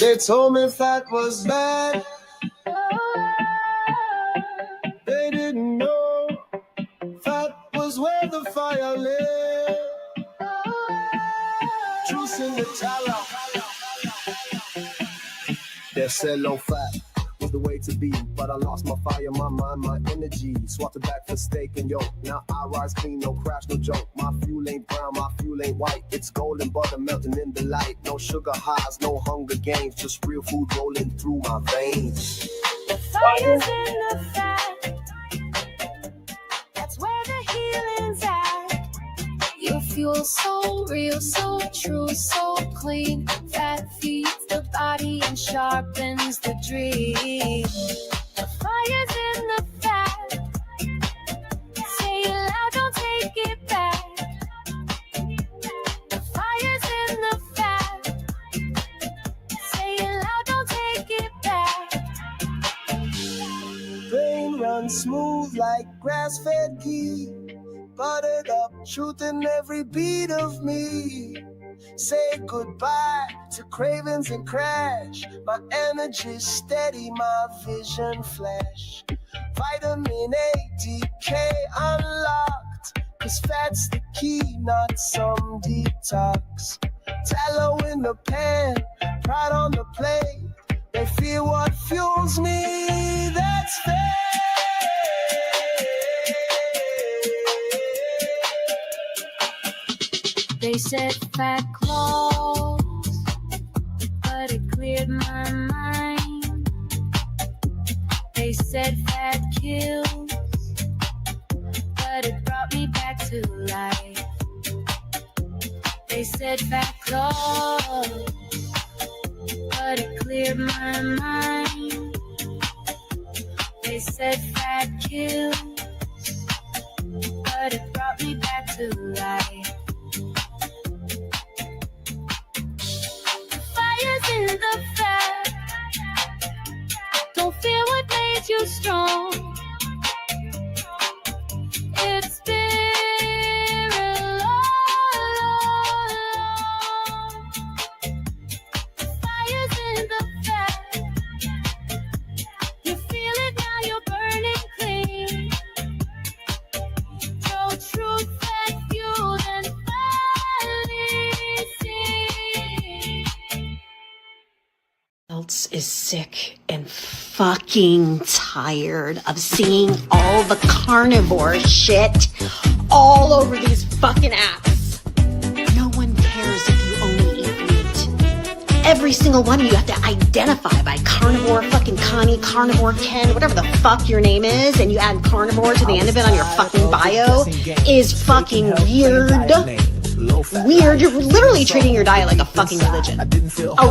They told me fat was bad. They didn't know fat was where the fire lay. Truth in the tallow. They said low fat was the way to be, but I lost my fire, my mind, my energy. Swapped it back for steak and yolk. Now I rise clean, no crash, no joke. My fuel ain't brown, my fuel ain't white. It's golden butter melting in the light. No sugar highs, no hunger games. Just real food rolling through my veins. The fire's in the fat. That's where the healing's at. Your fuel so real, so true, so clean. Fat feeds the body and sharpens the dream. The fire's in the fat. Say it loud, don't take it back. The fire's in the fat. Say it loud, don't take it back. Brain runs smooth like grass-fed ghee. Buttered up, truth in every beat of me. Say goodbye to cravings and crash. My energy's steady, my vision flash. Vitamin A, DK unlocked. Cause fat's the key, not some detox. Tallow in the pan, pride on the plate. They fear what fuels me, that's fair. They said fat clothes, but it cleared my mind. They said fat kills, but it brought me back to life. They said fat clothes, but it cleared my mind. They said fat kills, but it brought me back to life. In the fat, don't fear what made you strong. It's spirit all along. The fire's in the fat. You feel it now, you're burning clean. Your truth that fueled and finally seen. Else is sick and fucking tired of seeing all the carnivore shit all over these fucking apps. No one cares if you only eat meat. Every single one of you have to identify by carnivore fucking Connie, carnivore Ken, whatever the fuck your name is, and you add carnivore to the end of it on your fucking bio is fucking weird. Weird. You're literally treating your diet like a fucking religion. A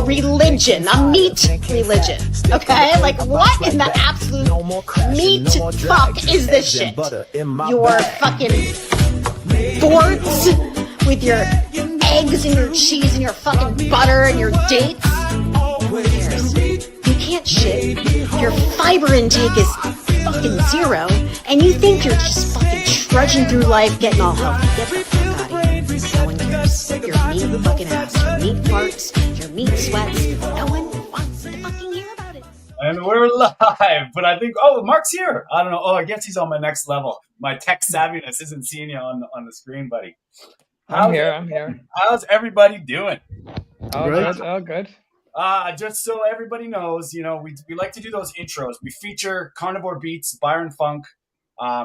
religion. A meat religion. Okay? Like, what in the absolute meat fuck is this shit? Your fucking boards with your eggs and your cheese and your fucking butter and your dates. Who cares? You can't shit. Your fiber intake is fucking zero, and you think you're just fucking trudging through life getting all healthy. Get the fuck out of here. No one cares. Your meat fucking ass, your meat farts, your meat sweats. No one wants to fucking hear about it. And we're live, but I think, Mark's here. I don't know. I guess he's on my next level. My tech savviness isn't seeing you on the screen, buddy. I'm here. How's everybody doing? Oh, good. Just so everybody knows, we like to do those intros. We feature Carnivore Beats, Byron Funk.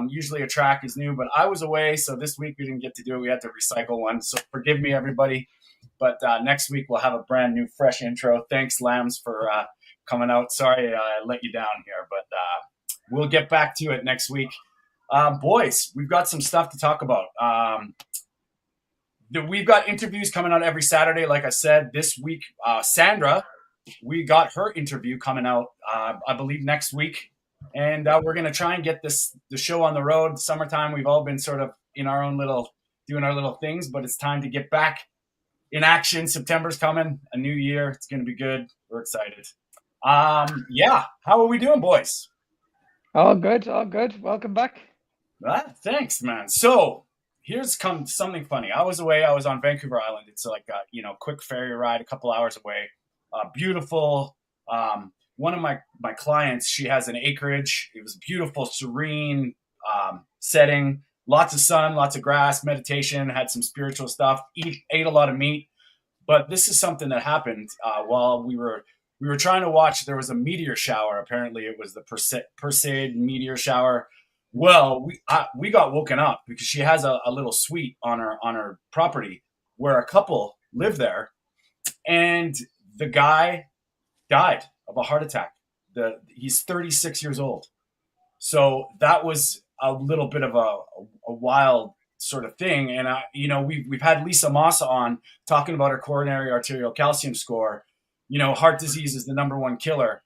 Usually a track is new, but I was away, so this week we didn't get to do it. We had to recycle one, so forgive me, everybody. But next week we'll have a brand new, fresh intro. Thanks, Lambs, for coming out. Sorry I let you down here, but we'll get back to it next week. Boys, we've got some stuff to talk about. We've got interviews coming out every Saturday. Like I said, this week, Sandra, we got her interview coming out, I believe, next week. And we're going to try and get the show on the road. Summertime, we've all been sort of in our own doing our little things, but it's time to get back in action. September's coming, a new year. It's going to be good. We're excited. How are we doing, boys? All good. Welcome back. Thanks, man. So here's something funny. I was away. I was on Vancouver Island. It's like a quick ferry ride, a couple hours away. beautiful. One of my clients, she has an acreage. It was beautiful, serene setting, lots of sun, lots of grass, meditation, had some spiritual stuff, ate a lot of meat. But this is something that happened while we were trying to watch. There was a meteor shower. Apparently, it was the Perseid meteor shower. Well, we got woken up because she has a little suite on her property where a couple live there, and the guy died of a heart attack. He's 36 years old. So that was a little bit of a wild sort of thing. And we've had Lisa Massa on talking about her coronary arterial calcium score. Heart disease is the number one killer.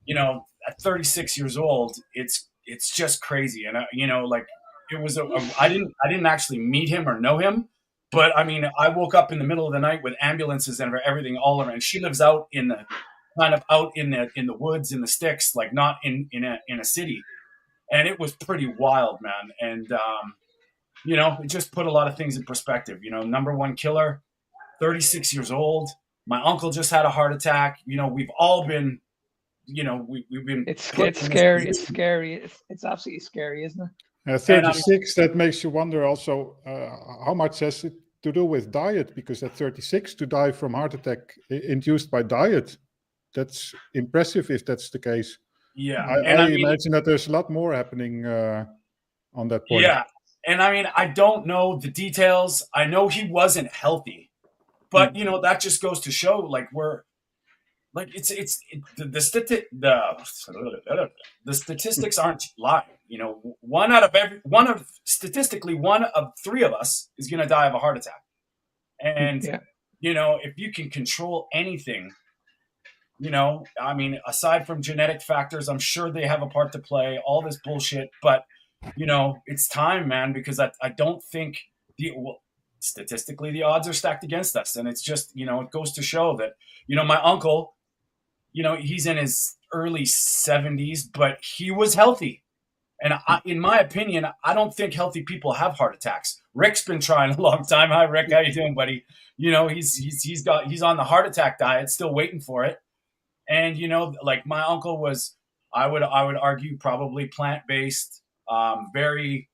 At 36 years old, it's just crazy. And it was I didn't actually meet him or know him, but I mean, I woke up in the middle of the night with ambulances and everything all around. And she lives out in the woods, in the sticks, like not in a city. And it was pretty wild, man. And, it just put a lot of things in perspective. Number one killer, 36 years old. My uncle just had a heart attack. We've all been, we've been. It's scary. It's scary. It's absolutely scary, isn't it? 36, that makes you wonder also how much has it to do with diet? Because at 36, to die from heart attack induced by diet, that's impressive if that's the case. Yeah. I imagine that there's a lot more happening on that point. Yeah. And I mean, I don't know the details. I know he wasn't healthy, but that just goes to show the statistics aren't lying. Statistically, one of three of us is going to die of a heart attack. And, if you can control anything, aside from genetic factors, I'm sure they have a part to play, all this bullshit, but it's time, man, because I don't think statistically the odds are stacked against us. And it's just, it goes to show that, my uncle, he's in his early 70s, but he was healthy. And in my opinion, I don't think healthy people have heart attacks. Rick's been trying a long time. Hi, Rick. How you doing, buddy? He's on the heart attack diet, still waiting for it. And, my uncle was, I would argue, probably plant-based, very,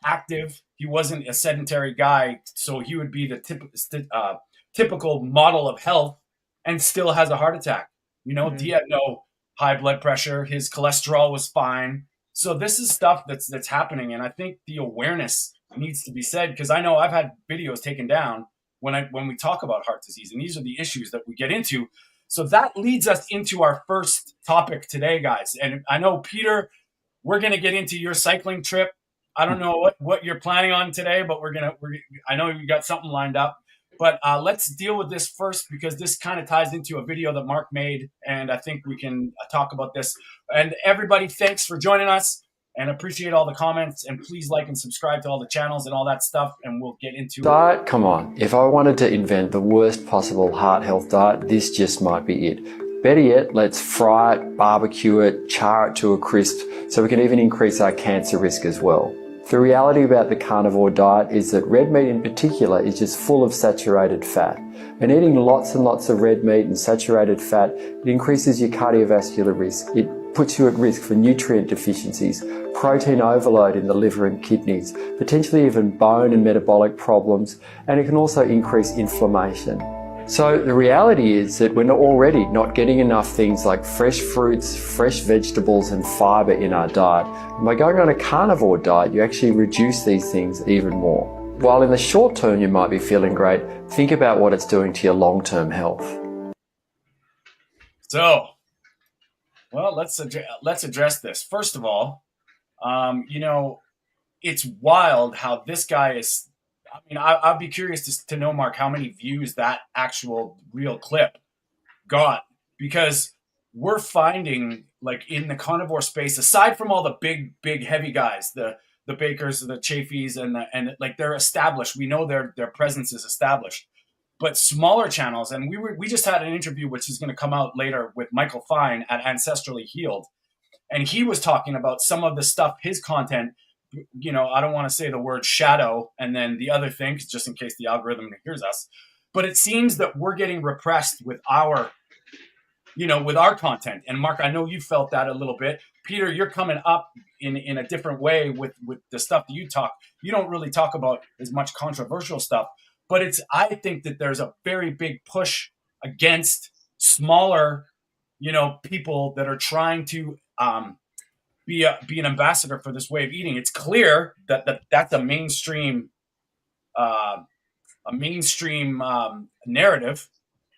active. He wasn't a sedentary guy. So he would be the typical model of health and still has a heart attack. He had no high blood pressure. His cholesterol was fine. So this is stuff that's happening. And I think the awareness needs to be said, because I know I've had videos taken down when we talk about heart disease, and these are the issues that we get into. So that leads us into our first topic today, guys. And I know, Peter, we're going to get into your cycling trip. I don't know what you're planning on today, but I know you got something lined up. But let's deal with this first, because this kind of ties into a video that Mark made, and I think we can talk about this. And everybody, thanks for joining us, and appreciate all the comments. And please like and subscribe to all the channels and all that stuff, and we'll get into diet. Come on, if I wanted to invent the worst possible heart health diet, this just might be it. Better yet, let's fry it, barbecue it, char it to a crisp, so we can even increase our cancer risk as well. The reality about the carnivore diet is that red meat in particular is just full of saturated fat. And eating lots and lots of red meat and saturated fat, it increases your cardiovascular risk. It puts you at risk for nutrient deficiencies, protein overload in the liver and kidneys, potentially even bone and metabolic problems, and it can also increase inflammation. So the reality is that we're already not getting enough things like fresh fruits, fresh vegetables and fibre in our diet. And by going on a carnivore diet, you actually reduce these things even more. While in the short term you might be feeling great, think about what it's doing to your long-term health. So, well, let's address this. First of all, it's wild how this guy is. I mean, I'd be curious to know, Mark, how many views that actual real clip got, because we're finding, like, in the carnivore space, aside from all the big heavy guys, the Bakers, the Chafees, and like, they're established. We know their presence is established, but smaller channels. And we just had an interview, which is going to come out later, with Michael Fine at Ancestrally Healed, and he was talking about some of the stuff, his content. I don't want to say the word shadow and then the other thing, just in case the algorithm hears us, but it seems that we're getting repressed with our content. And Mark, I know you felt that a little bit. Peter, you're coming up in a different way with the stuff that you talk. You don't really talk about as much controversial stuff, but I think that there's a very big push against smaller, people that are trying to be an ambassador for this way of eating. It's clear that that's a mainstream narrative.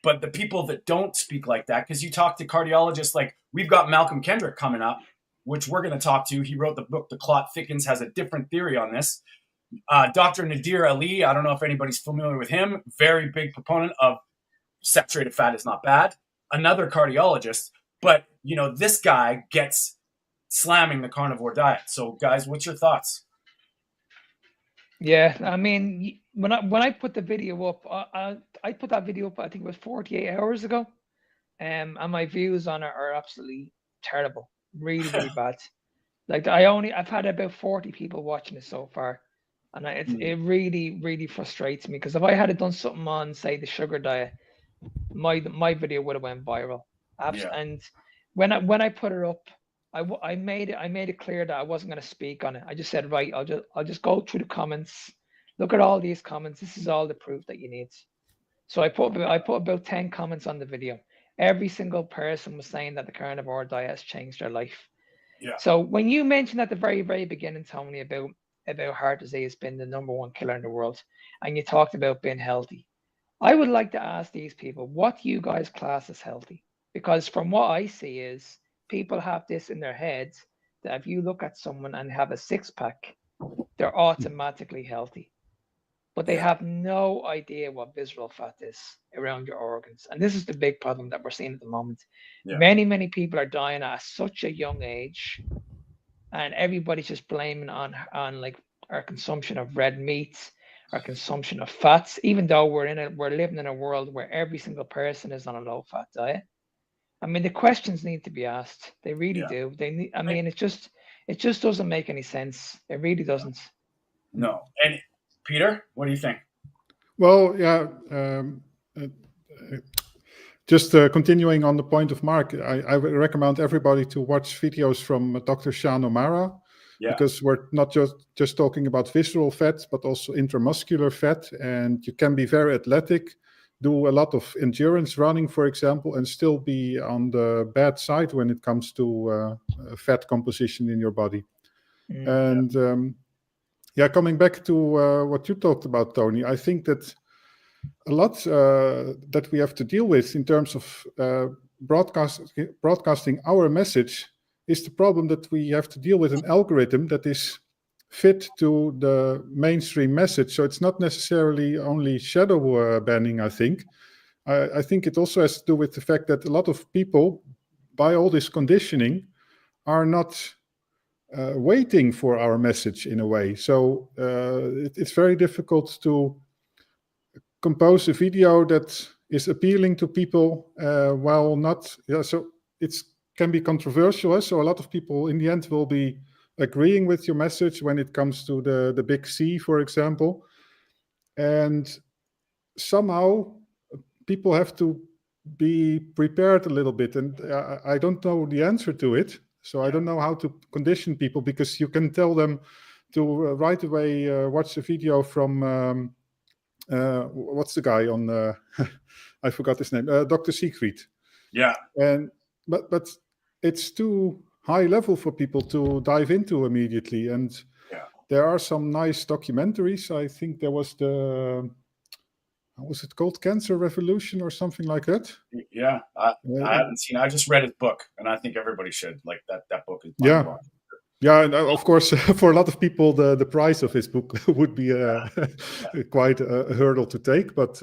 But the people that don't speak like that, because you talk to cardiologists, like we've got Malcolm Kendrick coming up, which we're going to talk to. He wrote the book, The Clot Thickens, has a different theory on this. Dr. Nadir Ali, I don't know if anybody's familiar with him, very big proponent of saturated fat is not bad. Another cardiologist. But, this guy gets slamming the carnivore diet. So, guys, what's your thoughts? Yeah, I mean, when I put the video up, I put that video up, I think it was 48 hours ago, and my views on it are absolutely terrible, really, really bad. Like I've had about 40 people watching it so far, and it really, really frustrates me because if I had done something on, say, the sugar diet, my video would have went viral. And when I put it up, I made it clear that I wasn't going to speak on it. I just said, right, I'll just go through the comments, look at all these comments. This is all the proof that you need. So I put about 10 comments on the video. Every single person was saying that the carnivore diet has changed their life. Yeah. So when you mentioned at the very, very beginning, Tony, about heart disease being the #1 killer in the world, and you talked about being healthy, I would like to ask these people, what do you guys class as healthy? Because from what I see is people have this in their heads that if you look at someone and have a six-pack, they're automatically healthy. But they have no idea what visceral fat is around your organs. And this is the big problem that we're seeing at the moment. Yeah. Many, many people are dying at such a young age, and everybody's just blaming on like our consumption of red meats, our consumption of fats, even though we're living in a world where every single person is on a low-fat diet. I mean, the questions need to be asked. They really do. They need. I mean, it just doesn't make any sense. It really doesn't. No. And Peter, what do you think? Well, yeah. Just continuing on the point of Mark, I recommend everybody to watch videos from Dr. Sean O'Mara, because we're not just talking about visceral fat, but also intramuscular fat, and you can be very athletic, do a lot of endurance running, for example, and still be on the bad side when it comes to fat composition in your body. And coming back to what you talked about, Tony, I think that a lot that we have to deal with in terms of broadcasting our message is the problem that we have to deal with an algorithm that is fit to the mainstream message. So it's not necessarily only shadow banning, I think. I think it also has to do with the fact that a lot of people, by all this conditioning, are not waiting for our message in a way. So it's very difficult to compose a video that is appealing to people while not. So it can be controversial. So a lot of people in the end will be agreeing with your message when it comes to the big C, for example. And somehow people have to be prepared a little bit. And I don't know the answer to it. So I don't know how to condition people, because you can tell them to right away watch a video from, what's the guy on, I forgot his name, Dr. Siegfried. Yeah. But it's too high level for people to dive into immediately. And there are some nice documentaries. I think there was what was it called? Cancer Revolution or something like that? Yeah. I haven't seen it. I just read his book, and I think everybody should. Like that book is Yeah, and of course, for a lot of people, the price of his book would be quite a hurdle to take. But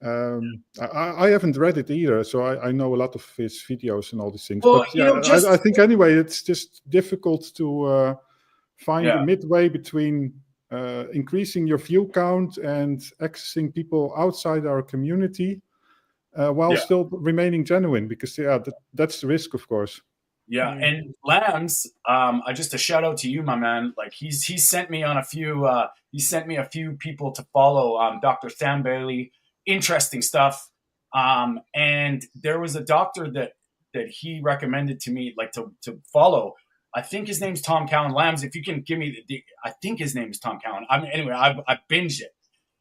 I haven't read it either, so I know a lot of his videos and all these things. Well, but I think anyway, it's just difficult to find a midway between increasing your view count and accessing people outside our community while still remaining genuine, because that's the risk, of course. Yeah, and Lambs, just a shout out to you, my man. Like he sent me on a few. He sent me a few people to follow. Dr. Sam Bailey, interesting stuff. And there was a doctor that he recommended to me, like to follow. I think his name's Tom Cowan. Lambs, if you can give me I think his name is Tom Cowan. I mean, anyway, I binged it,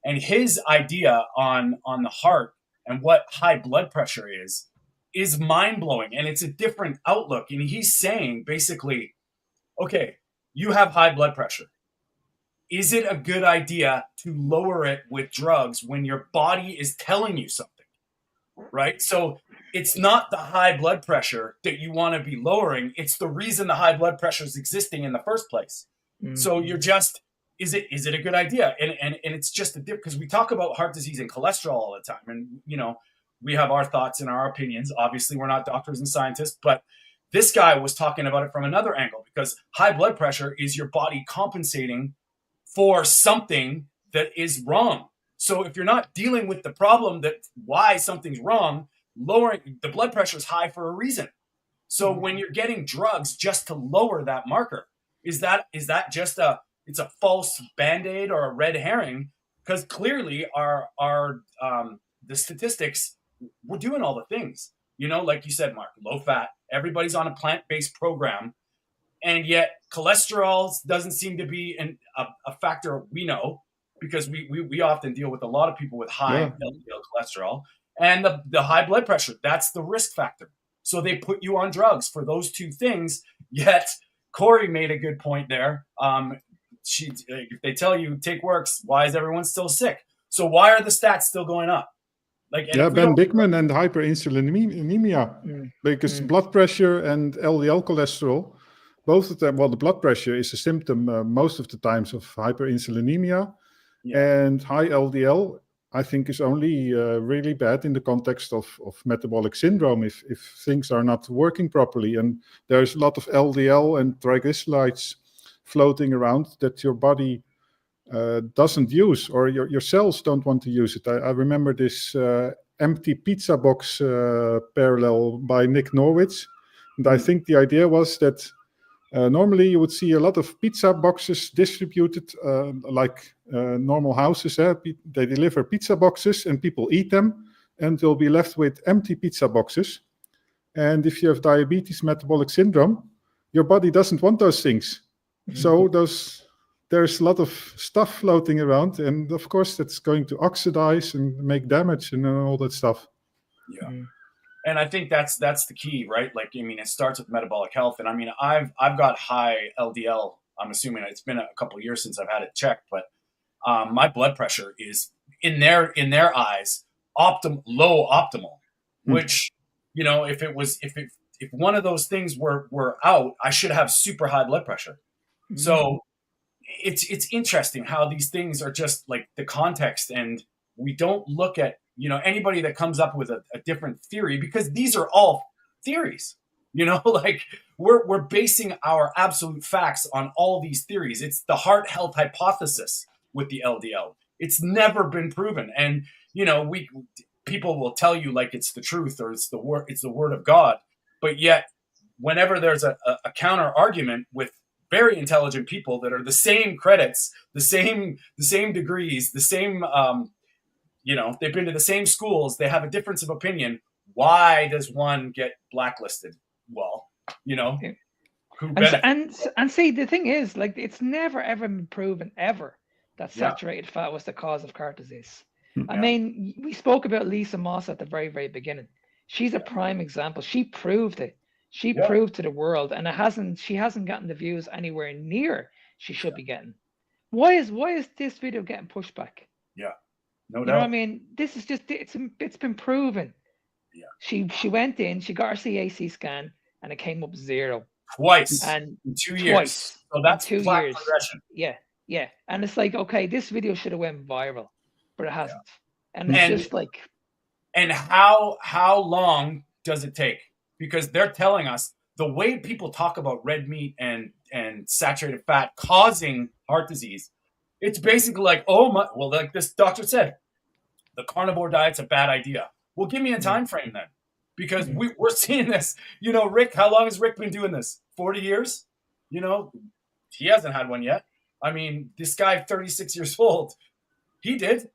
and his idea on the heart and what high blood pressure is mind blowing, and it's a different outlook. And he's saying basically, okay, you have high blood pressure. Is it a good idea to lower it with drugs when your body is telling you something? Right? So it's not the high blood pressure that you want to be lowering. It's the reason the high blood pressure is existing in the first place. Mm-hmm. So you're just, is it a good idea? And it's just a dip, because we talk about heart disease and cholesterol all the time. And, you know, we have our thoughts and our opinions. Obviously, we're not doctors and scientists, but this guy was talking about it from another angle, because high blood pressure is your body compensating for something that is wrong. So if you're not dealing with the problem, that why something's wrong, lowering the blood pressure is high for a reason. So when you're getting drugs just to lower that marker, is that just it's a false Band-Aid or a red herring? Because clearly the statistics, we're doing all the things, you know, like you said, Mark, low fat, everybody's on a plant-based program. And yet cholesterol doesn't seem to be a factor we know, because we often deal with a lot of people with high LDL cholesterol, and the high blood pressure. That's the risk factor. So they put you on drugs for those two things. Yet Corey made a good point there. If they tell you take works, why is everyone still sick? So why are the stats still going up? Ben Bigman and hyperinsulinemia, because blood pressure and LDL cholesterol, both of them, well, the blood pressure is a symptom most of the times of hyperinsulinemia, and high LDL, I think, is only really bad in the context of metabolic syndrome if things are not working properly. And there's a lot of LDL and triglycerides floating around that your body doesn't use, or your cells don't want to use it. I remember this empty pizza box parallel by Nick Norwich. And I think the idea was that normally you would see a lot of pizza boxes distributed like normal houses. They deliver pizza boxes and people eat them, and they'll be left with empty pizza boxes. And if you have diabetes, metabolic syndrome, your body doesn't want those things. Mm-hmm. So there's a lot of stuff floating around, and of course that's going to oxidize and make damage and all that stuff. Yeah. Mm-hmm. And I think that's the key, right? Like, I mean, it starts with metabolic health. And I mean, I've got high LDL. I'm assuming it's been a couple of years since I've had it checked, but my blood pressure is in their eyes low optimal, which, you know, if one of those things were out, I should have super high blood pressure. Mm-hmm. So it's interesting how these things are just like the context, and we don't look at, you know, anybody that comes up with a different theory, because these are all theories, you know, like we're basing our absolute facts on all these theories. It's the heart health hypothesis with the LDL. It's never been proven. And, you know, people will tell you like it's the truth or it's the word of God. But yet whenever there's a counter argument with very intelligent people that are the same credits, the same degrees, the same, you know, they've been to the same schools, they have a difference of opinion. Why does one get blacklisted? Well, you know, and see, the thing is, like, it's never ever been proven ever that saturated fat was the cause of heart disease. I mean, we spoke about Lisa Moss at the very, very beginning. She's a prime example. She proved it. She proved to the world, and she hasn't gotten the views anywhere near she should be getting. Why is this video getting pushed back? Yeah. No doubt. You know what I mean? This is just, it's been proven. Yeah. She went in, she got her CAC scan, and it came up 0. Twice. And in 2 years. So that's 2 years. Progression. Yeah. And it's like, okay, this video should have went viral, but it hasn't. And it's just like. And how long does it take? Because they're telling us the way people talk about red meat and saturated fat causing heart disease, it's basically like, oh my, well, like this doctor said, the carnivore diet's a bad idea. Well, give me a time frame then, because we're seeing this. You know, Rick, how long has Rick been doing this? 40 years? You know, he hasn't had one yet. I mean, this guy, 36 years old, he did.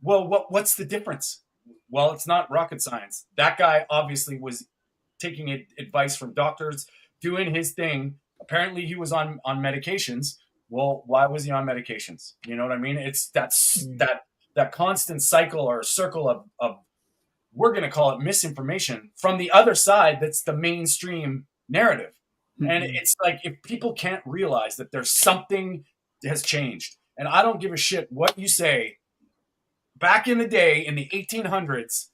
Well, what's the difference? Well, it's not rocket science. That guy obviously was taking advice from doctors, doing his thing. Apparently, he was on medications. Well, why was he on medications? You know what I mean? It's that constant cycle or circle of we're going to call it misinformation from the other side. That's the mainstream narrative. And it's like, if people can't realize that there's something has changed, and I don't give a shit what you say. Back in the day, in the 1800s,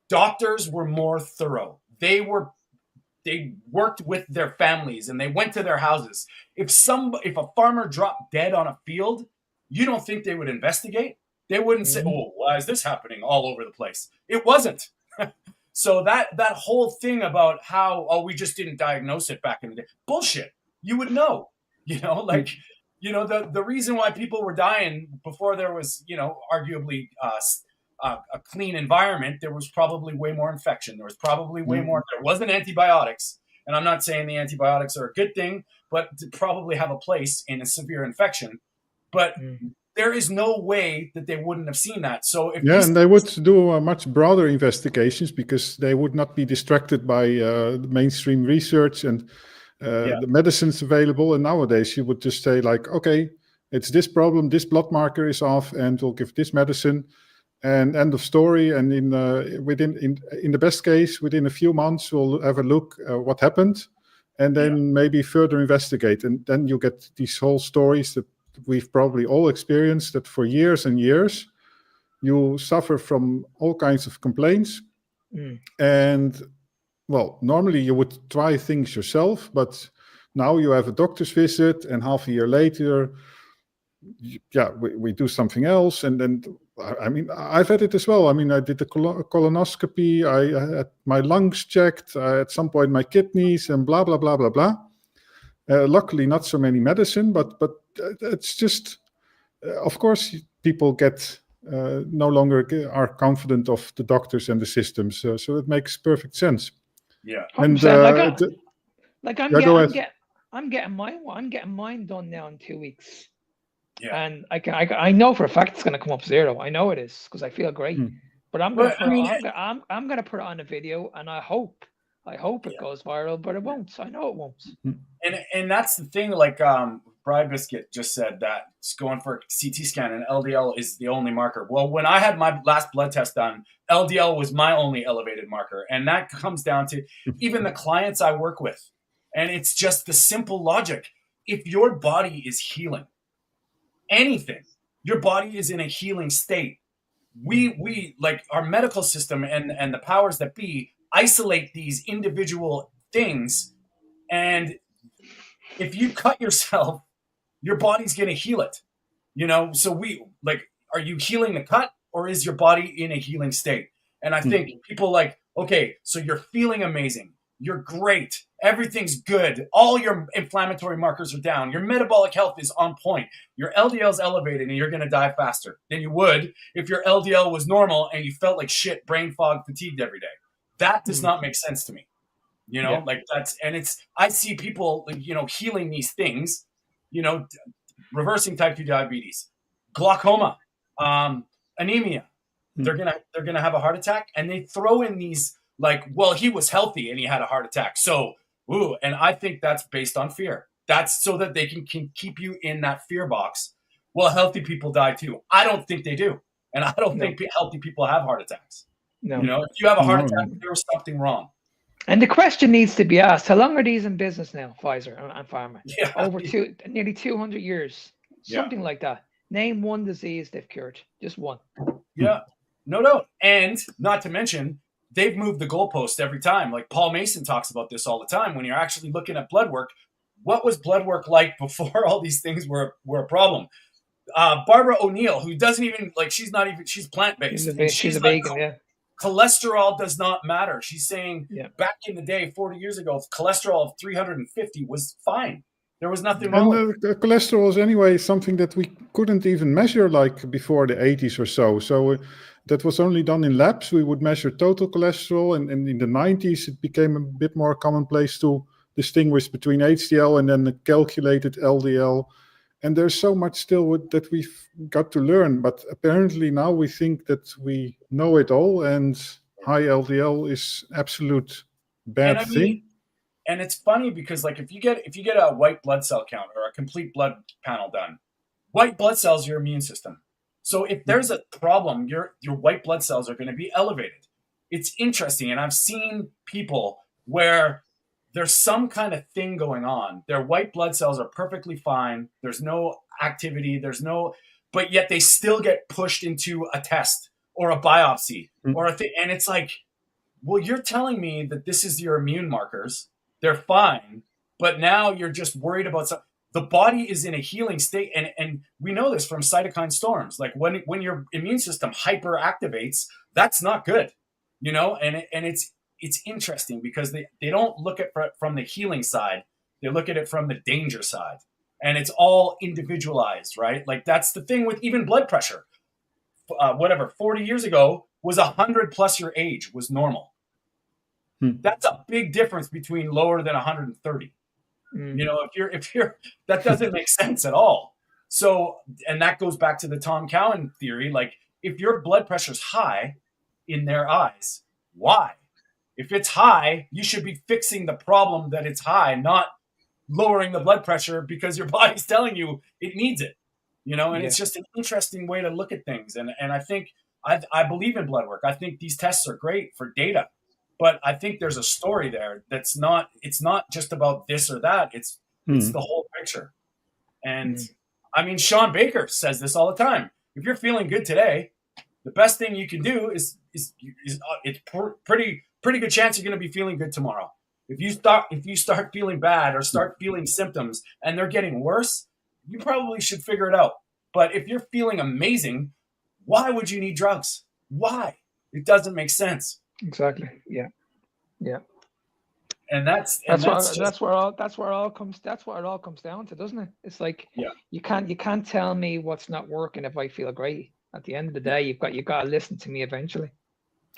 doctors were more thorough. They worked with their families and they went to their houses. If a farmer dropped dead on a field, you don't think they would investigate? They wouldn't say, "Oh, why is this happening all over the place?" It wasn't. So that whole thing about how, we just didn't diagnose it back in the day, bullshit. You would know, like, the reason why people were dying before there was, arguably a clean environment, there was probably way more infection. There was probably way more. There wasn't antibiotics. And I'm not saying the antibiotics are a good thing, but to probably have a place in a severe infection. But there is no way that they wouldn't have seen that. So if and they would do much broader investigations, because they would not be distracted by the mainstream research and the medicines available. And nowadays you would just say, like, okay, it's this problem, this blood marker is off, and we'll give this medicine, and end of story. And in the best case, within a few months, we'll have a look what happened, and then maybe further investigate. And then you get these whole stories that we've probably all experienced, that for years and years you suffer from all kinds of complaints. And well, normally you would try things yourself, but now you have a doctor's visit, and half a year later, we do something else. And then, I mean, I've had it as well. I mean, I did the colonoscopy, I had my lungs checked, at some point my kidneys, and blah, blah, blah, blah, blah. Luckily, not so many medicine, but it's just, of course, people get no longer are confident of the doctors and the systems. So it makes perfect sense. Yeah, and I'm getting mine done now in 2 weeks. Yeah, and I know for a fact it's going to come up 0. I know it is, because I feel great. But I'm going to put it on a video, and I hope it goes viral, but it won't. I know it won't. And that's the thing. Like Bry Biscuit just said, that it's going for a CT scan, and LDL is the only marker. Well, when I had my last blood test done, LDL was my only elevated marker, and that comes down to even the clients I work with. And it's just the simple logic: if your body is healing, anything, your body is in a healing state. We like our medical system and the powers that be isolate these individual things, and if you cut yourself, your body's going to heal it. So are you healing the cut, or is your body in a healing state? And I think people like, okay, so you're feeling amazing, you're great, everything's good, all your inflammatory markers are down, your metabolic health is on point, your LDL's elevated, and you're going to die faster than you would if your LDL was normal and you felt like shit, brain fog, fatigued every day. That does not make sense to me. Like I see people, healing these things, reversing type 2 diabetes, glaucoma, anemia. They're going to have a heart attack, and they throw in these, like, well, he was healthy and he had a heart attack. So, and I think that's based on fear. That's so that they can keep you in that fear box. Well, healthy people die too. I don't think they do. And I don't think healthy people have heart attacks. No. If you have a heart attack, there was something wrong. And the question needs to be asked: how long are these in business now, Pfizer and Pharma? Over nearly 200 years, something like that. Name one disease they've cured, just one. Yeah, no doubt. And not to mention, they've moved the goalpost every time. Like Paul Mason talks about this all the time. When you're actually looking at blood work, what was blood work like before all these things were a problem? Barbara O'Neill, who doesn't even she's plant-based. She's a vegan, Cholesterol does not matter. She's saying back in the day, 40 years ago, cholesterol of 350 was fine. There was nothing wrong. And the cholesterol is anyway something that we couldn't even measure like before the 80s or so. So that was only done in labs. We would measure total cholesterol. And in the 90s, it became a bit more commonplace to distinguish between HDL and then the calculated LDL. And there's so much still that we've got to learn. But apparently now we think that we know it all, and high LDL is absolute bad thing. And it's funny because like if you get a white blood cell count or a complete blood panel done, white blood cells are your immune system. So if there's a problem, your white blood cells are going to be elevated. It's interesting, and I've seen people where there's some kind of thing going on. Their white blood cells are perfectly fine. There's no activity. But yet they still get pushed into a test or a biopsy or a thing. And it's like, well, you're telling me that this is your immune markers. They're fine, but now you're just worried about something. The body is in a healing state, and we know this from cytokine storms. Like when your immune system hyperactivates, that's not good, And it's interesting because they don't look at it from the healing side; they look at it from the danger side, and it's all individualized, right? Like that's the thing with even blood pressure. 40 years ago was 100 plus your age was normal. That's a big difference between lower than 130. If you're that doesn't make sense at all. So, and that goes back to the Tom Cowan theory. Like if your blood pressure's high in their eyes, why? If it's high, you should be fixing the problem that it's high, not lowering the blood pressure because your body's telling you it needs it. It's just an interesting way to look at things. And I think I believe in blood work. I think these tests are great for data. But I think there's a story there it's not just about this or that. It's the whole picture. And I mean, Sean Baker says this all the time. If you're feeling good today, the best thing you can do is it's pretty good chance you're going to be feeling good tomorrow. If you start feeling bad or start feeling symptoms and they're getting worse, you probably should figure it out. But if you're feeling amazing, why would you need drugs? Why? It doesn't make sense. Exactly. Yeah. And that's where it all comes down to, doesn't it? It's like you can't tell me what's not working if I feel great. At the end of the day, you've got to listen to me eventually.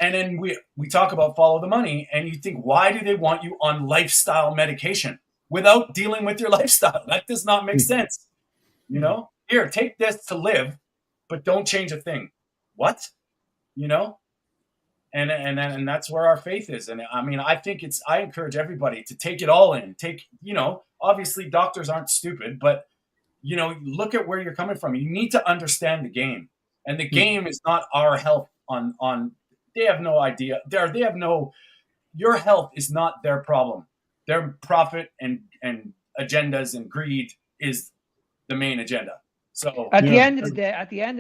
And then we talk about follow the money, and you think, why do they want you on lifestyle medication without dealing with your lifestyle? That does not make sense. Here, take this to live, but don't change a thing. What? And that's where our faith is. And I mean, I encourage everybody to take it all in. Obviously doctors aren't stupid, but look at where you're coming from. You need to understand the game, and the game is not our health on they have no idea. Your health is not their problem. Their profit and agendas and greed is the main agenda. So at the end of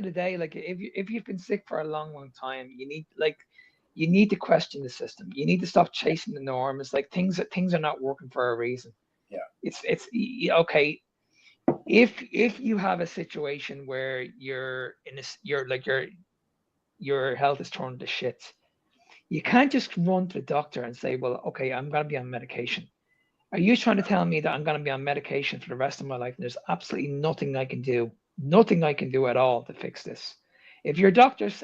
the day, like if you've been sick for a long time, you need to question the system. You need to stop chasing the norm. It's like things are not working for a reason. Yeah. It's okay. If you have a situation where your health is turned to shit, you can't just run to the doctor and say, well, okay, I'm going to be on medication. Are you trying to tell me that I'm going to be on medication for the rest of my life and there's absolutely nothing I can do at all to fix this? If your doctor's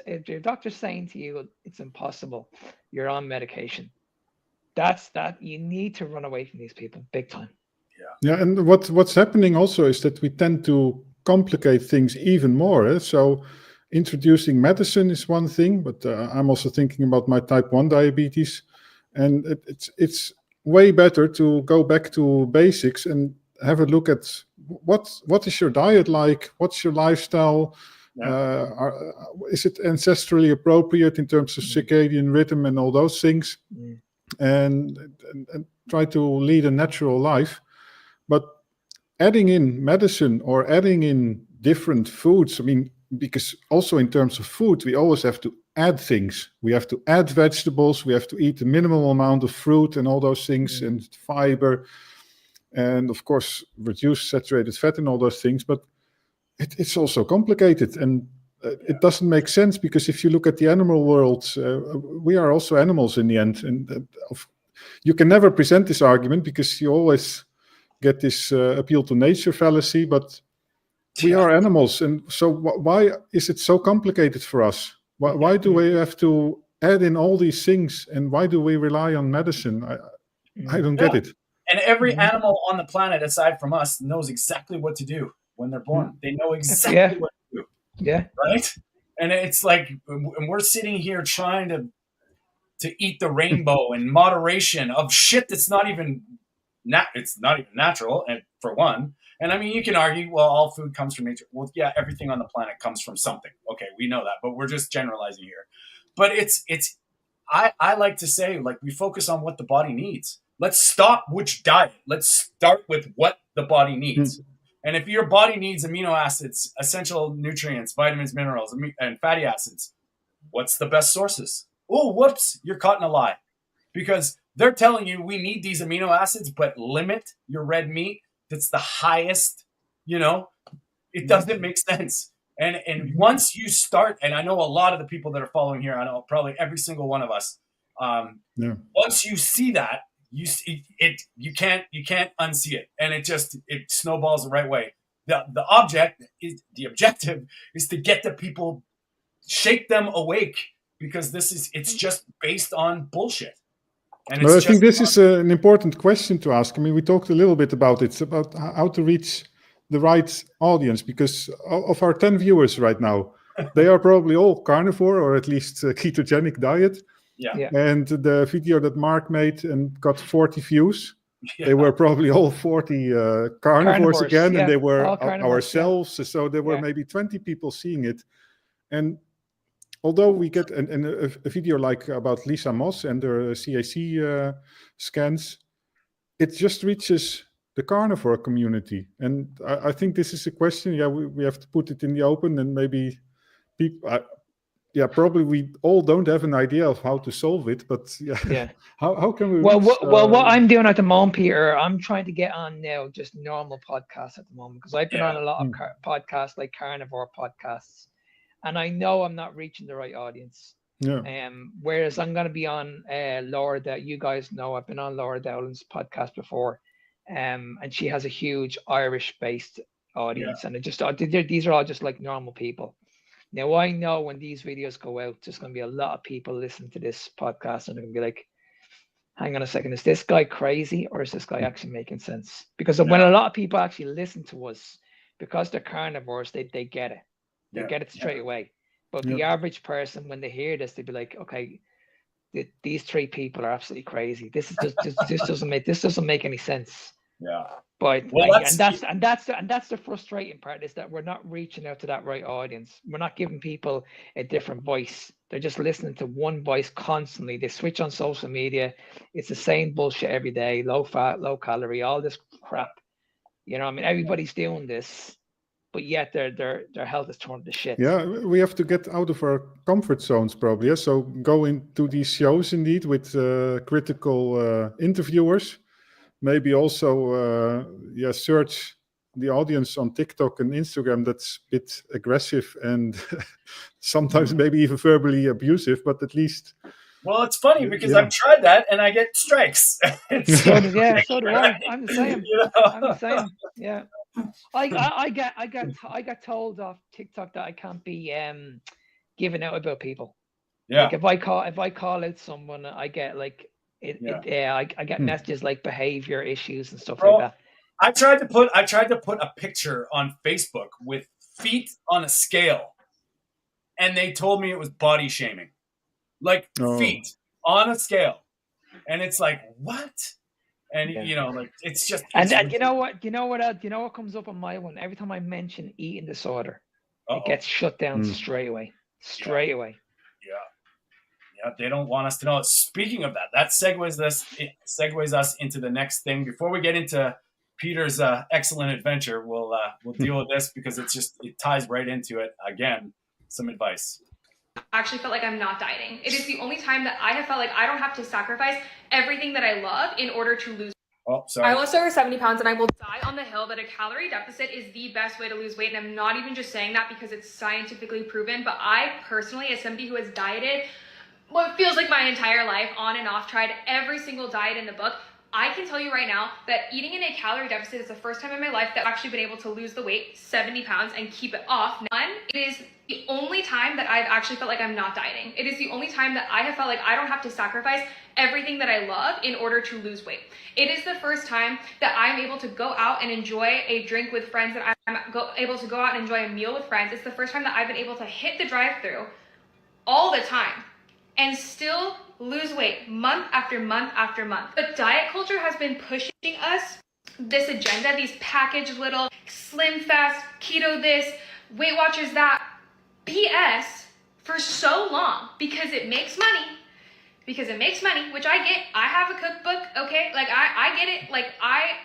saying to you it's impossible, you're on medication, that you need to run away from these people big time. Yeah, and what's happening also is that we tend to complicate things even more. So introducing medicine is one thing, but I'm also thinking about my type 1 diabetes, and it's way better to go back to basics and have a look at what is your diet like, what's your lifestyle. Is it ancestrally appropriate in terms of circadian rhythm and all those things, and try to lead a natural life. But adding in medicine or adding in different foods, I mean, because also in terms of food, we always have to add things. We have to add vegetables, we have to eat a minimal amount of fruit and all those things, and fiber, and of course reduce saturated fat and all those things. But it's also complicated, and it doesn't make sense, because if you look at the animal world, we are also animals in the end. And you can never present this argument because you always get this appeal to nature fallacy, but we are animals. And so why is it so complicated for us? Why do we have to add in all these things, and why do we rely on medicine? I don't get it. And every animal on the planet aside from us knows exactly what to do. when they're born. They know exactly Yeah. what to do, Yeah. right? And it's like, and we're sitting here trying to eat the rainbow in moderation of shit that's not even it's not even natural, and for one. And I mean, you can argue, well, all food comes from nature. Well, yeah, everything on the planet comes from something. Okay, we know that, but we're just generalizing here. But I like to say, like, we focus on what the body needs. Let's stop which diet. Let's start with what the body needs. And if your body needs amino acids, essential nutrients, vitamins, minerals, and fatty acids, what's the best sources? Oh, whoops, you're caught in a lie. Because they're telling you we need these amino acids, but limit your red meat. That's the highest, it doesn't make sense. And once you start, and I know a lot of the people that are following here, I know probably every single one of us, once you see that, you see it, you can't unsee it. And it snowballs the right way. The objective is to get the people, shake them awake, because it's just based on bullshit. And I think this is an important question to ask. I mean, we talked a little bit about it, about how to reach the right audience, because of our 10 viewers right now, they are probably all carnivore or at least ketogenic diet. Yeah. And the video that Mark made and got 40 views, they were probably all 40 carnivores again, and they were ourselves. Yeah. So there were maybe 20 people seeing it. And although we get a video like about Lisa Moss and her CAC scans, it just reaches the carnivore community. And I think this is a question, we have to put it in the open, and maybe people, probably we all don't have an idea of how to solve it, but how can we what I'm doing at the moment, Peter, I'm trying to get on now just normal podcasts at the moment, because I've been on a lot of podcasts, like carnivore podcasts, and I know I'm not reaching the right audience. Whereas I'm going to be on Laura, that you guys know, I've been on Laura Dowland's podcast before, and she has a huge Irish-based audience, and these are all just like normal people. Now, I know when these videos go out, there's going to be a lot of people listening to this podcast, and they're going to be like, hang on a second, is this guy crazy, or is this guy actually making sense? Because when a lot of people actually listen to us, because they're carnivores, they get it. They get it straight away. But the average person, when they hear this, they'd be like, okay, these three people are absolutely crazy. This doesn't make any sense. Yeah. But that's the frustrating part, is that we're not reaching out to that right audience. We're not giving people a different voice. They're just listening to one voice constantly. They switch on social media. It's the same bullshit every day. Low fat, low calorie, all this crap. I mean, everybody's doing this, but yet their health is turned to shit. Yeah, we have to get out of our comfort zones, probably. Yeah? So go into these shows indeed with critical interviewers. Maybe also, search the audience on TikTok and Instagram that's a bit aggressive and sometimes maybe even verbally abusive, but at least. Well, it's funny because I've tried that and I get strikes. So do I. I'm the same. I'm the same. Yeah. I got told off TikTok that I can't be giving out about people. Yeah. Like if I call out someone, I get like I get messages like behavior issues and stuff like that. I tried to put a picture on Facebook with feet on a scale, and they told me it was body shaming. Like feet on a scale. And it's like, what? And like it's just you know what comes up on my one? Every time I mention eating disorder, it gets shut down straight away. Yeah, they don't want us to know. Speaking of that segues us into the next thing. Before we get into Peter's excellent adventure, we'll deal with this because it ties right into it. Again, some advice. I actually felt like I'm not dieting. It is the only time that I have felt like I don't have to sacrifice everything that I love in order to lose. Oh, sorry. I lost over 70 pounds, and I will die on the hill that a calorie deficit is the best way to lose weight. And I'm not even just saying that because it's scientifically proven, but I personally, as somebody who has dieted what feels like my entire life on and off, tried every single diet in the book, I can tell you right now that eating in a calorie deficit is the first time in my life that I've actually been able to lose the weight, 70 pounds, and keep it off. It is the only time that I've actually felt like I'm not dieting. It is the only time that I have felt like I don't have to sacrifice everything that I love in order to lose weight. It is the first time that I'm able to go out and enjoy a drink with friends, that I'm able to go out and enjoy a meal with friends. It's the first time that I've been able to hit the drive-thru all the time and still lose weight month after month after month. But diet culture has been pushing us this agenda, these packaged little slim fast, keto this, Weight Watchers that, BS for so long because it makes money. Because it makes money, which I get. I have a cookbook, okay? Like, I get it. Like,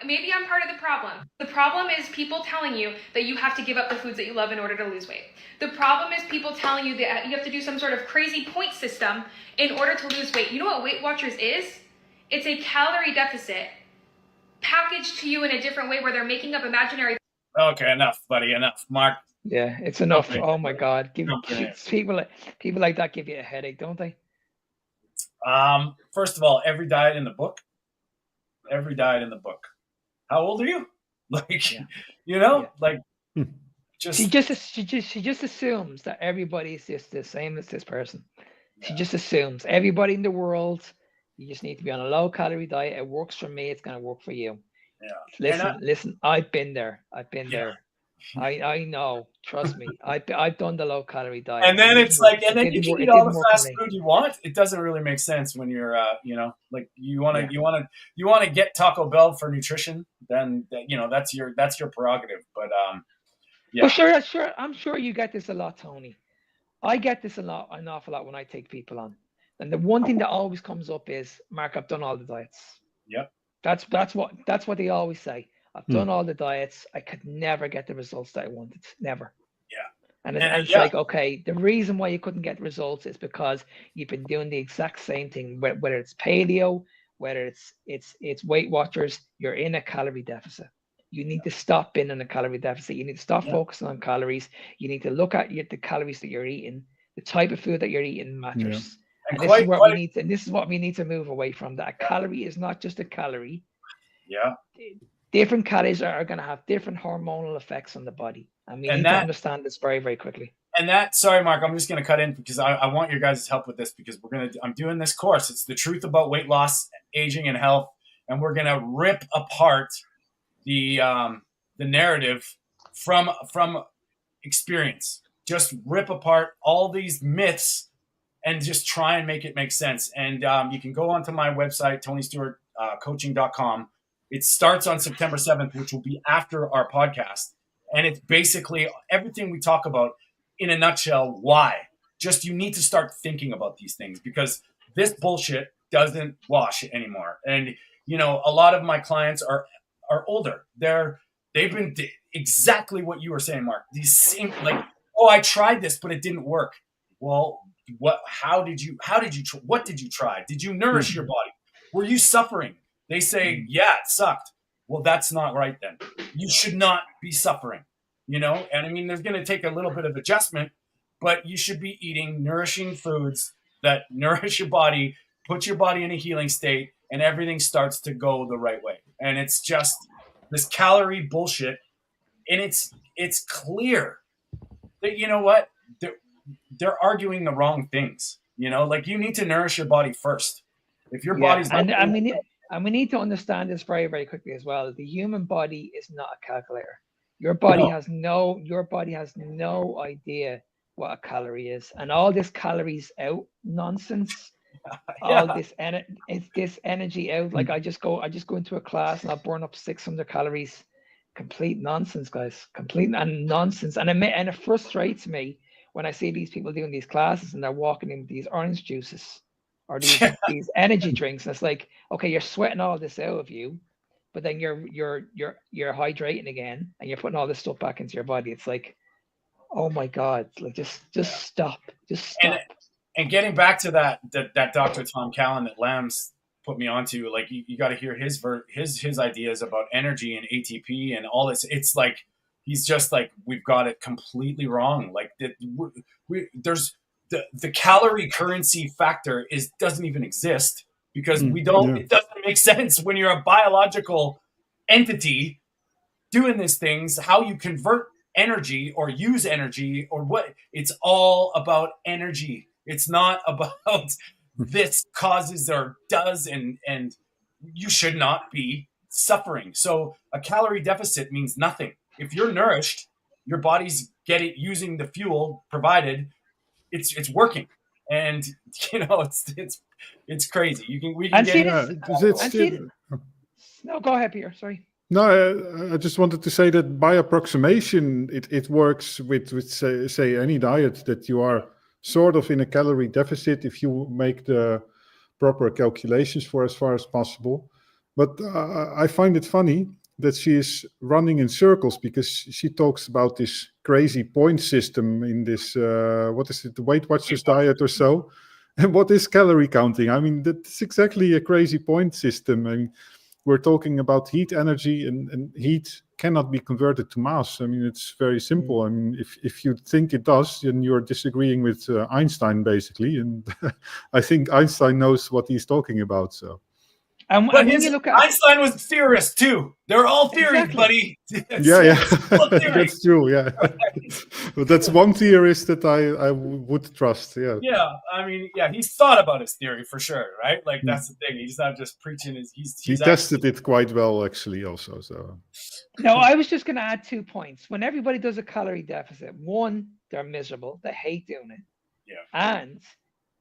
maybe I'm part of the problem. The problem is people telling you that you have to give up the foods that you love in order to lose weight. The problem is people telling you that you have to do some sort of crazy point system in order to lose weight. You know what Weight Watchers is? It's a calorie deficit packaged to you in a different way where they're making up imaginary. Okay, enough, buddy, enough. Mark. Yeah, it's enough. Okay. Oh my God. People like that give you a headache, don't they? First of all, every diet in the book. How old are you? Like, you know, like, just she just assumes that everybody's just the same as this person. She just assumes everybody in the world. You just need to be on a low calorie diet. It works for me. It's gonna work for you. Yeah. Listen. I've been there. I know. Trust me. I've done the low calorie diet. And then it's like, and then you can eat all the fast food you want. It doesn't really make sense when you're, you know, like you want to get Taco Bell for nutrition. Then you know that's your prerogative. But yeah. Well, sure. I'm sure you get this a lot, Tony. I get this an awful lot when I take people on. And the one thing that always comes up is, Mark, I've done all the diets. Yep. That's what they always say. I've done all the diets. I could never get the results that I wanted. Never. Yeah. And it's like, okay, the reason why you couldn't get results is because you've been doing the exact same thing, whether it's paleo, whether it's Weight Watchers, you're in a calorie deficit. You need to stop being in a calorie deficit. You need to stop focusing on calories. You need to look at the calories that you're eating. The type of food that you're eating matters. And this is what we need to move away from. That a calorie is not just a calorie. Yeah. Different calories are going to have different hormonal effects on the body. And we need to understand this very, very quickly. And sorry, Mark, I'm just going to cut in because I want your guys' help with this because I'm doing this course. It's the truth about weight loss, aging, and health. And we're going to rip apart the narrative from experience. Just rip apart all these myths and just try and make it make sense. And you can go onto my website, TonyStewartCoaching.com. It starts on September 7th, which will be after our podcast. And it's basically everything we talk about in a nutshell. Why? Just you need to start thinking about these things because this bullshit doesn't wash anymore. And, you know, a lot of my clients are older. They've been exactly what you were saying, Mark. These same, like, oh, I tried this, but it didn't work. Well, what did you try? Did you nourish your body? Were you suffering? They say, yeah, it sucked. Well, that's not right then. You should not be suffering, you know? And I mean, there's going to take a little bit of adjustment, but you should be eating nourishing foods that nourish your body, put your body in a healing state, and everything starts to go the right way. And it's just this calorie bullshit. And it's clear that, you know what? They're arguing the wrong things, you know? Like, you need to nourish your body first. If your body's not... And we need to understand this very, very quickly as well. The human body is not a calculator. Your body has no idea what a calorie is. And all this calories out nonsense, all this energy out. Like I just go into a class and I'll burn up 600 calories. Complete nonsense, guys. Complete nonsense. And it frustrates me when I see these people doing these classes and they're walking in with these orange juices or these energy drinks. And it's like, okay, you're sweating all this out of you, but then you're hydrating again and you're putting all this stuff back into your body. It's like, oh my God, like just stop. Just stop. And getting back to that Dr. Tom Callan that Lambs put me onto, like you got to hear his ideas about energy and ATP and all this. It's like he's just like, we've got it completely wrong. Like there's the calorie currency factor doesn't even exist because we don't. Yeah. It doesn't makes sense when you're a biological entity doing these things, how you convert energy or use energy or what. It's all about energy. It's not about this causes or does, and you should not be suffering. So a calorie deficit means nothing. If you're nourished, your body's using the fuel provided, it's working. And it's crazy. We can And get see Yeah, this. And see, no, go ahead, Peter. Sorry. no, I just wanted to say that by approximation, it works with say any diet, that you are sort of in a calorie deficit if you make the proper calculations for as far as possible. But I find it funny that she is running in circles, because she talks about this crazy point system in this, what is it, the Weight Watchers diet or so. And what is calorie counting? I mean, that's exactly a crazy point system. I mean, we're talking about heat energy, and heat cannot be converted to mass. I mean, it's very simple. I mean, if you think it does, then you're disagreeing with Einstein, basically. And I think Einstein knows what he's talking about. So. And But when you look at Einstein was a theorist too. They're all theories, Exactly. buddy. Yeah, Theory. that's true. Yeah, but that's one theorist that I would trust. Yeah, Yeah, I mean, yeah, he's thought about his theory for sure, right? Like that's the thing. He's not just preaching. he tested it quite well, actually, also. So No, I was just going to add 2 points. When everybody does a calorie deficit, one, they're miserable. They hate doing it. Yeah. And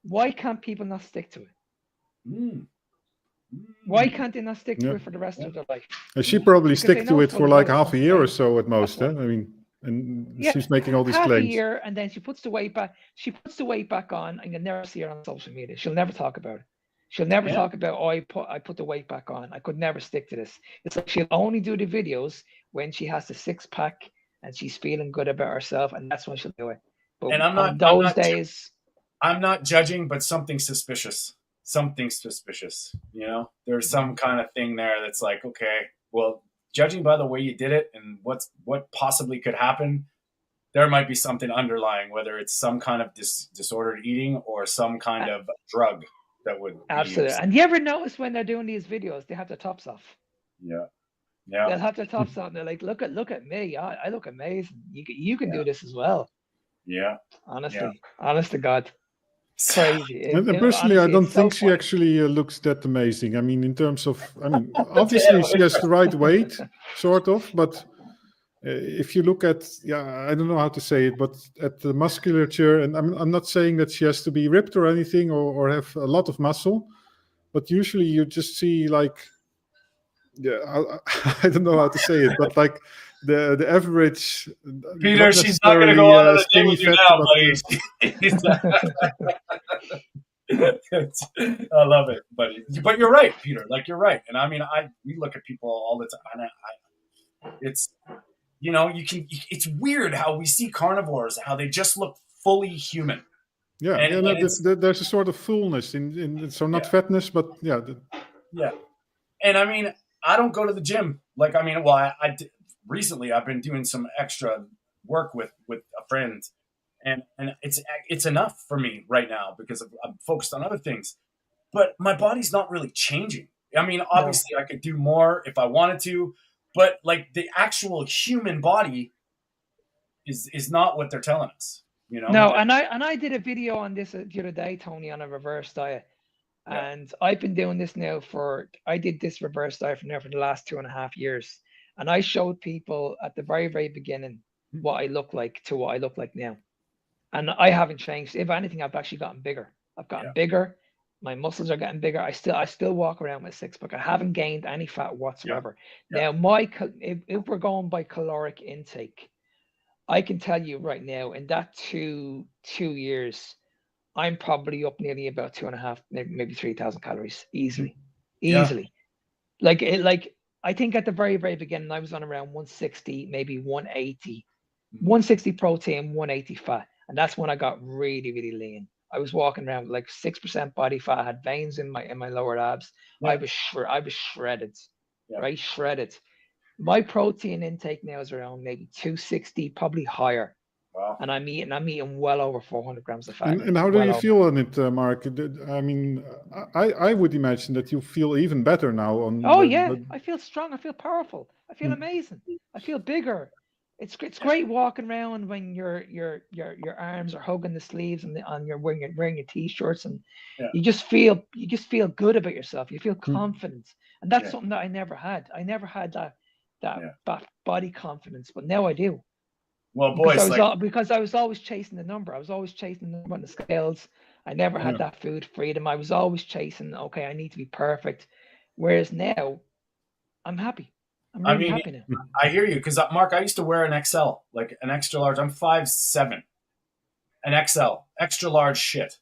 why can't people not stick to it? Mm. Why can't they not stick to Yeah. it for the rest of their life? and she probably Because they stick know to it it's for full of like other half a year or stuff. so at most. That's I mean, and Yeah, she's making all these half a claims. year, and then she puts the weight back. She puts the weight back on, and you'll never see her on social media. She'll never talk about it. She'll never Yeah. talk about, oh, I put the weight back on. I could never stick to this. It's like she'll only do the videos when she has the 6-pack and she's feeling good about herself, and that's when she'll do it. But And on those days, I'm not judging, but something suspicious. Something suspicious. You know, there's some kind of thing there that's like, okay, well, judging by the way you did it and what possibly could happen, there might be something underlying, whether it's some kind of disordered eating or some kind of drug that would be absolutely. used. And you ever notice when they're doing these videos, they have their tops off? Yeah. They'll Yeah. have their tops off, and they're like, look at me. I look amazing. You can do this as well. Yeah. Honestly, honest to God. Crazy. And personally, I honestly, don't it's so think she funny. actually looks that amazing. I mean, in terms of, I mean, obviously she has the right weight, sort of, but if you look at, I don't know how to say it, but at the musculature, and I'm not saying that she has to be ripped or anything, or have a lot of muscle, but usually you just see like, I don't know how to say it, but like the average. Peter, she's not going to go on a date with you now, buddy. I love it, buddy. But you're right, Peter. Like you're right, and I mean, we look at people all the time, and it's, you know, it's weird how we see carnivores, how they just look fully human. Yeah, and there's a sort of fullness in so not fatness, but yeah. Yeah, and I mean, I don't go to the gym. Like, I mean, well, I recently I've been doing some extra work with a friend, and it's enough for me right now because I'm focused on other things. But my body's not really changing. I mean, obviously I could do more if I wanted to, but like the actual human body is not what they're telling us. You know? No, and I did a video on this the other day, Tony, on a reverse diet. Yeah. And I've been doing this now I did this reverse diet for the last 2.5 years. And I showed people at the very, very beginning what I look like to what I look like now. And I haven't changed. If anything, I've actually gotten bigger. I've gotten bigger. My muscles are getting bigger. I still walk around with 6-pack. I haven't gained any fat whatsoever. Yeah. Now, if we're going by caloric intake, I can tell you right now, in that two years, I'm probably up nearly about 2.5, maybe 3,000 calories easily. Like I think at the very, very beginning, I was on around 160, maybe 180, 160 protein, 180 fat. And that's when I got really, really lean. I was walking around with like 6% body fat. I had veins in my lower abs. Yeah. I was shredded, right? Shredded. My protein intake now is around maybe 260, probably higher. Wow. And I'm eating well over 400 grams of fat. And how do you feel on it, Mark? I mean, I would imagine that you feel even better now. I feel strong. I feel powerful. I feel amazing. I feel bigger. It's great walking around when your arms are hugging the sleeves and you're wearing your t-shirts, and you just feel good about yourself. You feel confident, and that's something that I never had. I never had that body confidence, but now I do. Well, boys, because I was always chasing the number. I was always chasing the number on the scales. I never had that food freedom. I was always chasing, okay, I need to be perfect. Whereas now, I'm happy. I'm really happy now. I hear you, because Mark, I used to wear an XL, like an extra large. I'm 5'7", an XL, extra large shit.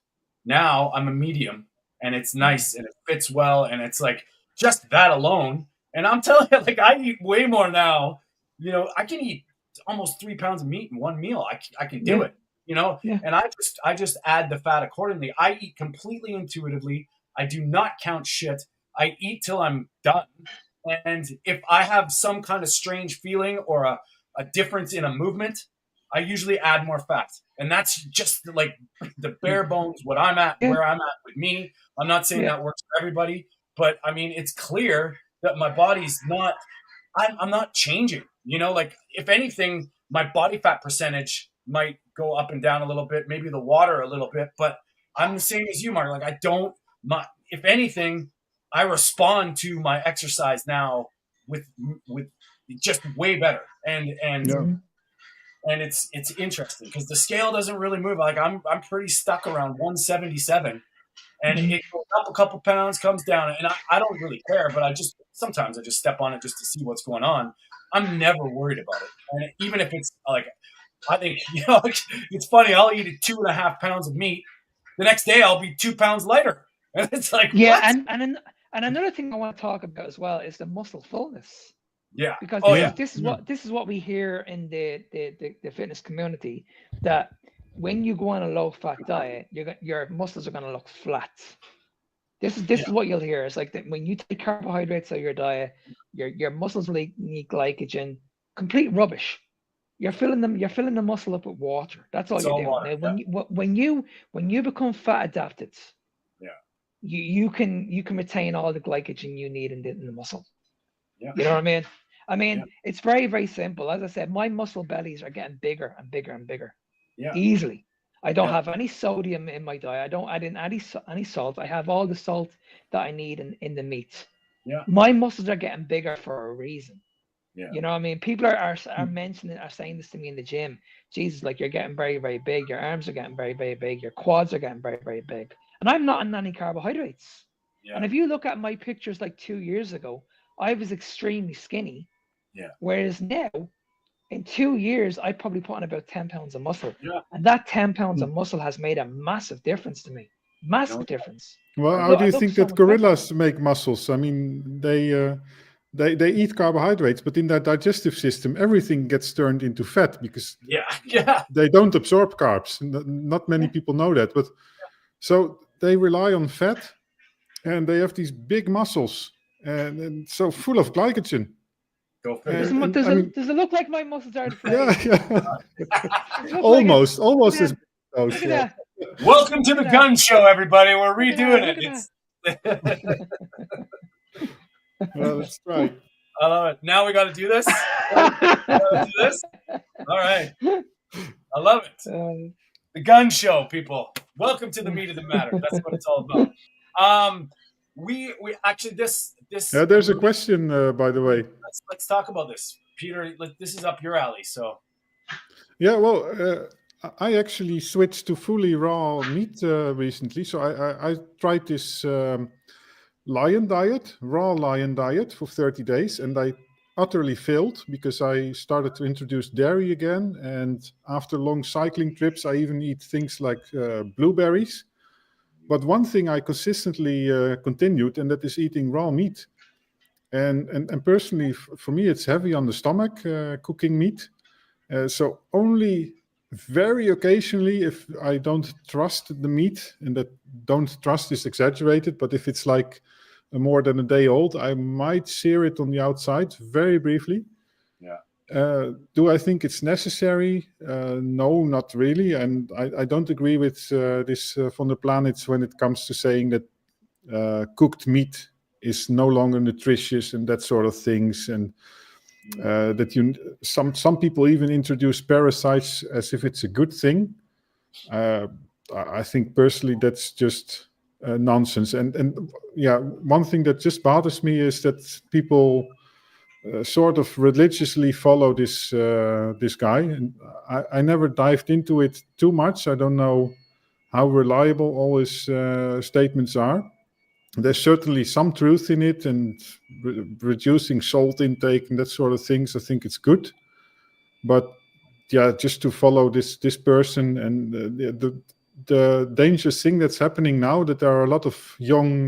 Now I'm a medium, and it's nice and it fits well, and it's like just that alone. And I'm telling you, like, I eat way more now. You know, I can eat almost 3 pounds of meat in one meal. I can do it, you know, and I just add the fat accordingly. I eat completely intuitively. I do not count shit. I eat till I'm done. And if I have some kind of strange feeling or a difference in a movement, I usually add more fat. And that's just like the bare bones, where I'm at with me. I'm not saying that works for everybody, but I mean, it's clear that my body's not, I'm not changing, you know, like if anything, my body fat percentage might go up and down a little bit, maybe the water a little bit, but I'm the same as you, Mark. Like if anything, I respond to my exercise now with just way better. And it's interesting because the scale doesn't really move. Like I'm pretty stuck around 177. And it goes up a couple pounds, comes down, and I don't really care, but sometimes I just step on it just to see what's going on. I'm never worried about it. And even if it's like, I think, you know, it's funny, I'll eat 2.5 pounds of meat. The next day I'll be 2 pounds lighter. And it's like, what? And another thing I want to talk about as well is the muscle fullness. Yeah. Because this is what we hear in the fitness community, that when you go on a low-fat diet, your muscles are going to look flat. This is what you'll hear. It's like that when you take carbohydrates out of your diet, your muscles will need glycogen. Complete rubbish. You're filling the muscle up with water. That's all you're doing. Water, now, when you become fat adapted, you can retain all the glycogen you need in the muscle. Yeah. You know what I mean? I mean, it's very, very simple. As I said, my muscle bellies are getting bigger and bigger and bigger. Yeah. Easily. I don't have any sodium in my diet. I don't add in any salt. I have all the salt that I need in the meat. Yeah. My muscles are getting bigger for a reason. Yeah. You know what I mean? People are saying this to me in the gym. Jesus, like, you're getting very, very big. Your arms are getting very, very big. Your quads are getting very, very big. And I'm not on any carbohydrates. Yeah. And if you look at my pictures like 2 years ago, I was extremely skinny. Yeah. Whereas now, in 2 years, I probably put on about 10 pounds of muscle. Yeah. And that 10 pounds of muscle has made a massive difference to me. Massive difference. Well, how do you think that gorillas make muscles? I mean, they eat carbohydrates, but in their digestive system, everything gets turned into fat because they don't absorb carbs. Not many people know that, but so they rely on fat, and they have these big muscles, and so full of glycogen. Does it look like my muscles are deflated? Yeah. almost as big as those. Welcome to the gun show, everybody. We're redoing it. Well, that's right. I love it. Now we got to do this. All right. I love it. The gun show, people. Welcome to the meat of the matter. That's what it's all about. We actually this. Yeah, there's a question, by the way. Let's talk about this, Peter. This is up your alley. So. Yeah, well, I actually switched to fully raw meat recently. So I tried this lion diet, raw lion diet for 30 days, and I utterly failed because I started to introduce dairy again. And after long cycling trips, I even eat things like blueberries. But one thing I consistently continued, and that is eating raw meat. And personally, for me, it's heavy on the stomach, cooking meat. So only very occasionally, if I don't trust the meat, and that don't trust is exaggerated, but if it's like more than a day old, I might sear it on the outside very briefly. Yeah. Do I think it's necessary? No, not really. And I don't agree with this Von der Planets when it comes to saying that cooked meat is no longer nutritious and that sort of things. And that some people even introduce parasites as if it's a good thing. I think personally that's just nonsense. And yeah, one thing that just bothers me is that people sort of religiously follow this guy, and I never dived into it too much. I don't know how reliable all his statements are. There's certainly some truth in it, and reducing salt intake and that sort of things, I think it's good. But yeah, just to follow this person, and the dangerous thing that's happening now, that there are a lot of young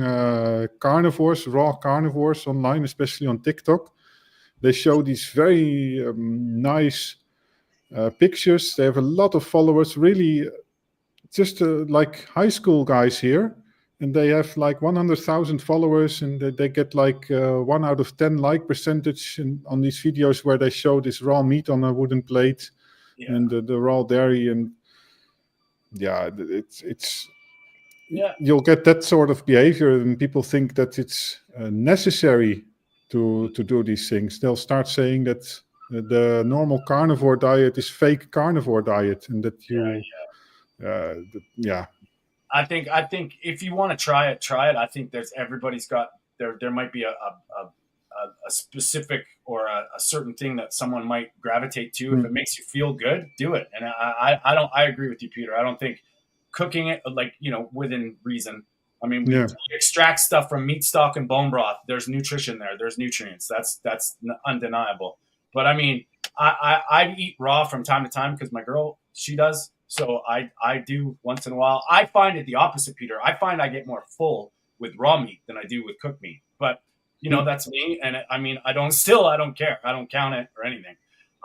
carnivores, raw carnivores online, especially on TikTok. They show these very nice pictures. They have a lot of followers, really just like high school guys here. And they have like 100,000 followers, and they get like 1 out of 10 like percentage on these videos where they show this raw meat on a wooden plate and the raw dairy. And yeah, it's you'll get that sort of behavior, and people think that it's necessary to do these things. They'll start saying that the normal carnivore diet is fake carnivore diet, and that I think if you want to try it. I think everybody's got there might be a specific or a certain thing that someone might gravitate to. If it makes you feel good, do it. And I agree with you, Peter. I don't think cooking it, like, within reason. I mean, we extract stuff from meat stock and bone broth. There's nutrition there. There's nutrients. That's undeniable. But I mean, I eat raw from time to time because my girl, she does. So I do once in a while. I find it the opposite, Peter. I find I get more full with raw meat than I do with cooked meat. But that's me. And I mean, I don't care. I don't count it or anything.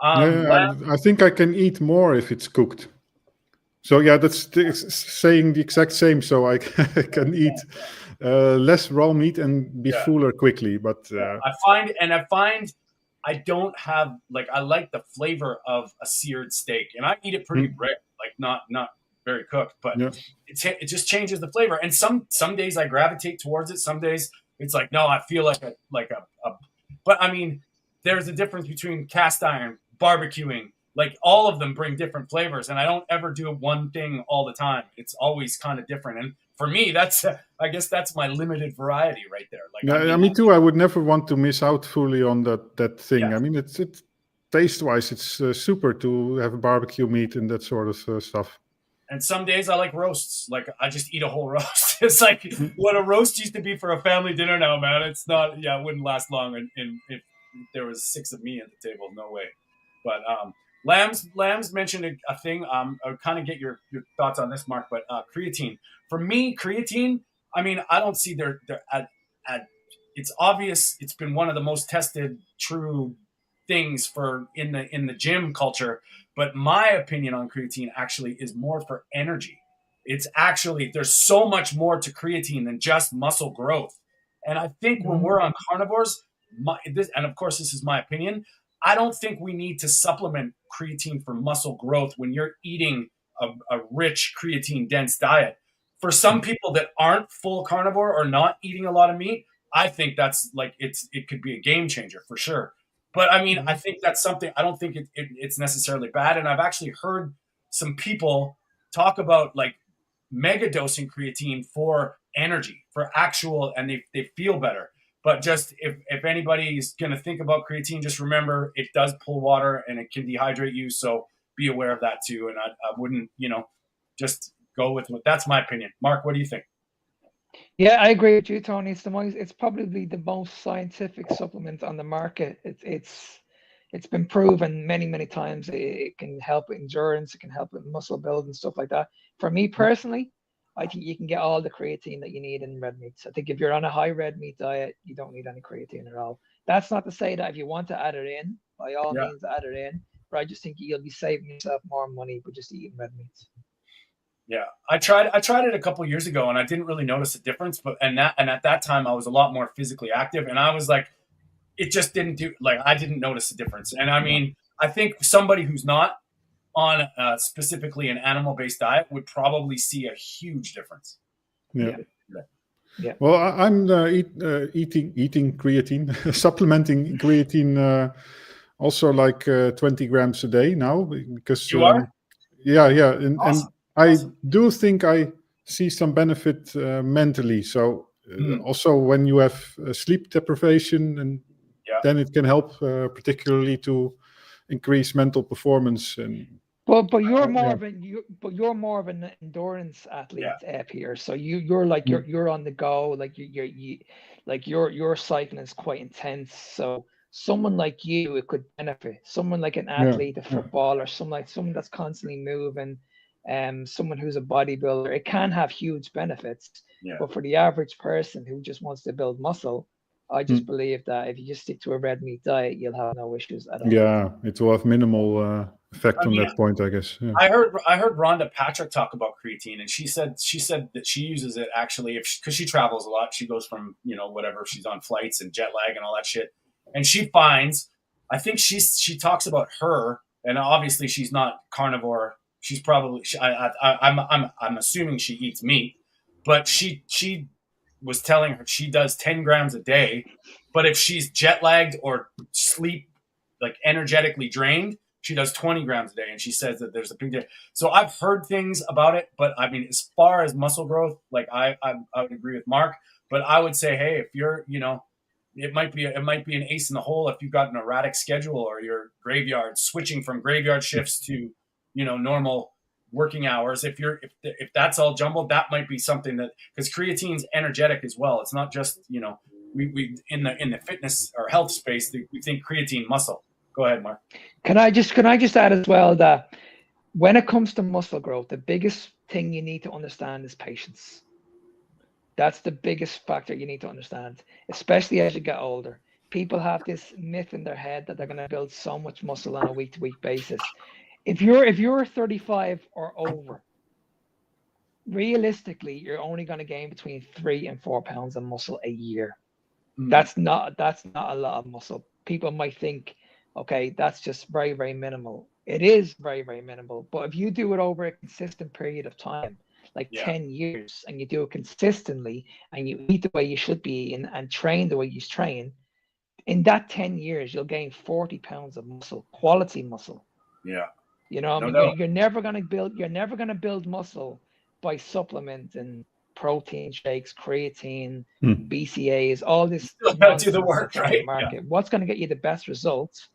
I think I can eat more if it's cooked. So yeah, that's saying the exact same. So I can eat less raw meat and be fuller quickly. But I find I don't have, like, I like the flavor of a seared steak, and I eat it pretty rare, like not very cooked, but it just changes the flavor. And some days I gravitate towards it. Some days it's like, no, I feel like a but I mean, there's a difference between cast iron, barbecuing. Like, all of them bring different flavors, and I don't ever do one thing all the time. It's always kind of different. And for me, I guess that's my limited variety right there. Like, me too. I would never want to miss out fully on that thing. Yeah. I mean, it's taste-wise, it's super to have a barbecue meat and that sort of stuff. And some days I like roasts. Like, I just eat a whole roast. It's like what a roast used to be for a family dinner now, man. It's not. Yeah, it wouldn't last long. And if there was 6 of me at the table, no way. But Lambs mentioned a thing. I'll kind of get your thoughts on this, Mark. But creatine. For me, creatine. I mean, I don't see they're it's obvious. It's been one of the most tested, true things for in the gym culture. But my opinion on creatine actually is more for energy. It's actually, there's so much more to creatine than just muscle growth. And I think when we're on carnivores, and of course this is my opinion, I don't think we need to supplement creatine for muscle growth when you're eating a rich creatine dense diet. For some people that aren't full carnivore or not eating a lot of meat, I think that's like, it could be a game changer for sure. But I mean, I think that's something, I don't think it's necessarily bad. And I've actually heard some people talk about like mega dosing creatine for energy, for actual, and they feel better. But just if anybody's going to think about creatine, just remember it does pull water and it can dehydrate you. So be aware of that too. And I wouldn't, just go with that's my opinion. Mark, what do you think? Yeah, I agree with you, Tony. It's probably the most scientific supplement on the market. It's been proven many times. It can help with endurance. It can help with muscle build and stuff like that. For me personally, I think you can get all the creatine that you need in red meats. I think if you're on a high red meat diet, you don't need any creatine at all. That's not to say that if you want to add it in, by all means add it in. But I just think you'll be saving yourself more money by just eating red meats. Yeah, I tried it a couple of years ago, and I didn't really notice a difference. And at that time, I was a lot more physically active, and I was like, it just didn't do, like, I didn't notice a difference. And I mean, I think somebody who's not on specifically an animal-based diet would probably see a huge difference. Yeah. Yeah. Well, I'm eating creatine, supplementing creatine, also like 20 grams a day now, because You are? yeah, and Awesome. I Awesome. do think I see some benefit mentally. So also when you have sleep deprivation, and then it can help particularly to increase mental performance. And But you're more of an endurance athlete, Peter. So you're like you're on the go, like your cycling is quite intense. So someone like you, it could benefit. Someone like an athlete, a footballer, someone that's constantly moving, someone who's a bodybuilder, it can have huge benefits. But for the average person who just wants to build muscle, I just believe that if you just stick to a red meat diet, you'll have no issues at all. Yeah, it will have minimal effect on that point, I guess. Yeah. I heard Rhonda Patrick talk about creatine, and she said that she uses it actually because she travels a lot. She goes from whatever, she's on flights and jet lag and all that shit, and she finds, I think she talks about her, and obviously she's not carnivore. She's probably I'm assuming she eats meat, but she was telling her she does 10 grams a day, but if she's jet lagged or sleep like energetically drained, she does 20 grams a day, and she says that there's a big difference. So I've heard things about it, but I mean, as far as muscle growth, like I would agree with Mark, but I would say, hey, if you're, it might be an ace in the hole if you've got an erratic schedule, or your graveyard, switching from graveyard shifts to, normal working hours. If that's all jumbled, that might be something that, because creatine's energetic as well. It's not just, we in the fitness or health space, we think creatine muscle. Go ahead, Mark. Can I just add as well that when it comes to muscle growth, the biggest thing you need to understand is patience. That's the biggest factor you need to understand, especially as you get older. People have this myth in their head that they're going to build so much muscle on a week-to-week basis. If you're 35 or over, realistically, you're only going to gain between 3 and 4 pounds of muscle a year. That's not a lot of muscle. People might think, okay, that's just very, very minimal. It is very, very minimal. But if you do it over a consistent period of time, like 10 years, and you do it consistently, and you eat the way you should be eating and train the way you train, in that 10 years, you'll gain 40 pounds of muscle, quality muscle. Yeah. You're never going to build muscle by supplementing protein shakes, creatine, BCAAs, all this nonsense do the work, that's on the market. Yeah. What's going to get you the best results?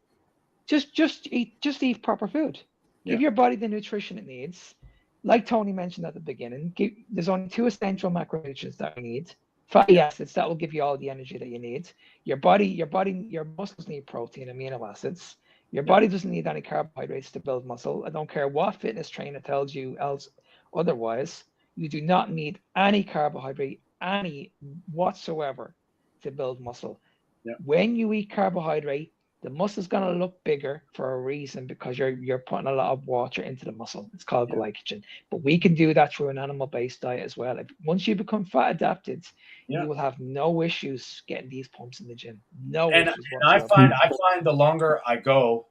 Just eat proper food. Give your body the nutrition it needs. Like Tony mentioned at the beginning, there's only 2 essential macronutrients that we need. Fatty acids that will give you all the energy that you need. Your muscles need protein, amino acids. Your body doesn't need any carbohydrates to build muscle. I don't care what fitness trainer tells you else otherwise. You do not need any carbohydrate, any whatsoever, to build muscle. Yeah. When you eat carbohydrate, the muscle is going to look bigger for a reason, because you're putting a lot of water into the muscle. It's called glycogen. But we can do that through an animal-based diet as well. Once you become fat adapted, you will have no issues getting these pumps in the gym. No issues whatsoever. And I find the longer I go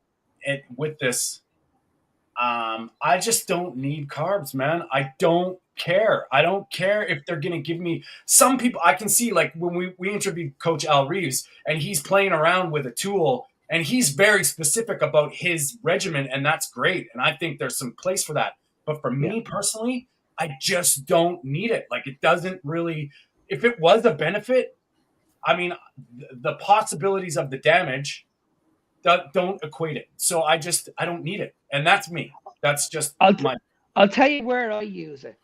with this, I just don't need carbs, man. I don't care. I don't care if they're going to give me, some people I can see, like when we interviewed Coach Al Reeves, and he's playing around with a tool, and he's very specific about his regimen, and that's great. And I think there's some place for that. But for me personally, I just don't need it. Like, it doesn't really, if it was a benefit, I mean, the possibilities of the damage don't equate it. So I don't need it. And that's me. That's just I'll tell you where I use it.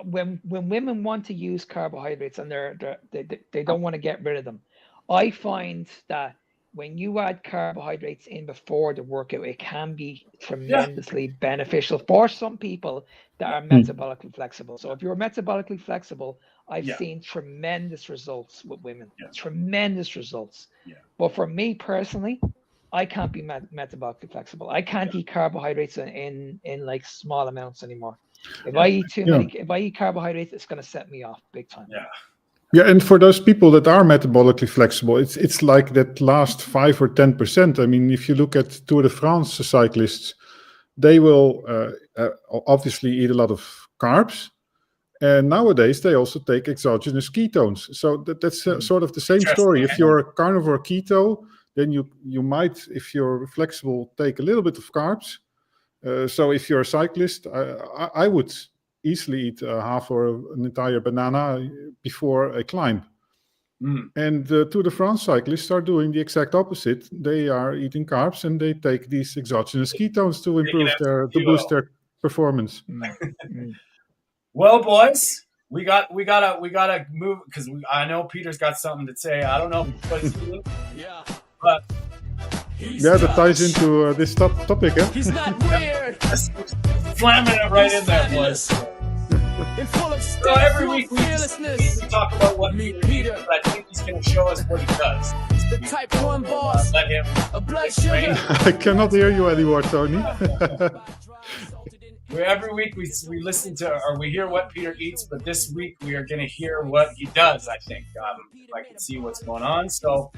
When women want to use carbohydrates and they don't want to get rid of them, I find that when you add carbohydrates in before the workout, it can be tremendously beneficial for some people that are metabolically flexible. So if you're metabolically flexible, I've seen tremendous results with women, tremendous results. Yeah. But for me personally, I can't be metabolically flexible. I can't eat carbohydrates in like small amounts anymore. If I eat too many, if I eat carbohydrates, it's going to set me off big time. Yeah. Yeah, and for those people that are metabolically flexible, it's like that last 5 or 10%. I mean, if you look at Tour de France cyclists, they will obviously eat a lot of carbs, and nowadays they also take exogenous ketones. So that's sort of the same story. If you're a carnivore keto, then you might, if you're flexible, take a little bit of carbs. So if you're a cyclist, I would easily eat half or an entire banana before a climb. And the Tour de France cyclists are doing the exact opposite. They are eating carbs and they take these exogenous ketones to improve to boost their performance. Well, boys, we gotta move because I know Peter's got something to say. I don't know what he's doing, but yeah, that ties into this topic. He's not weird. Slamming it right in there, boys. So every week we talk about what Peter, but I think he's going to show us what he does. The type 1 boss. Let him. A blood sugar. I cannot hear you anymore, Tony. Every week we listen to or we hear what Peter eats, but this week we are going to hear what he does. I think if I can see what's going on. So,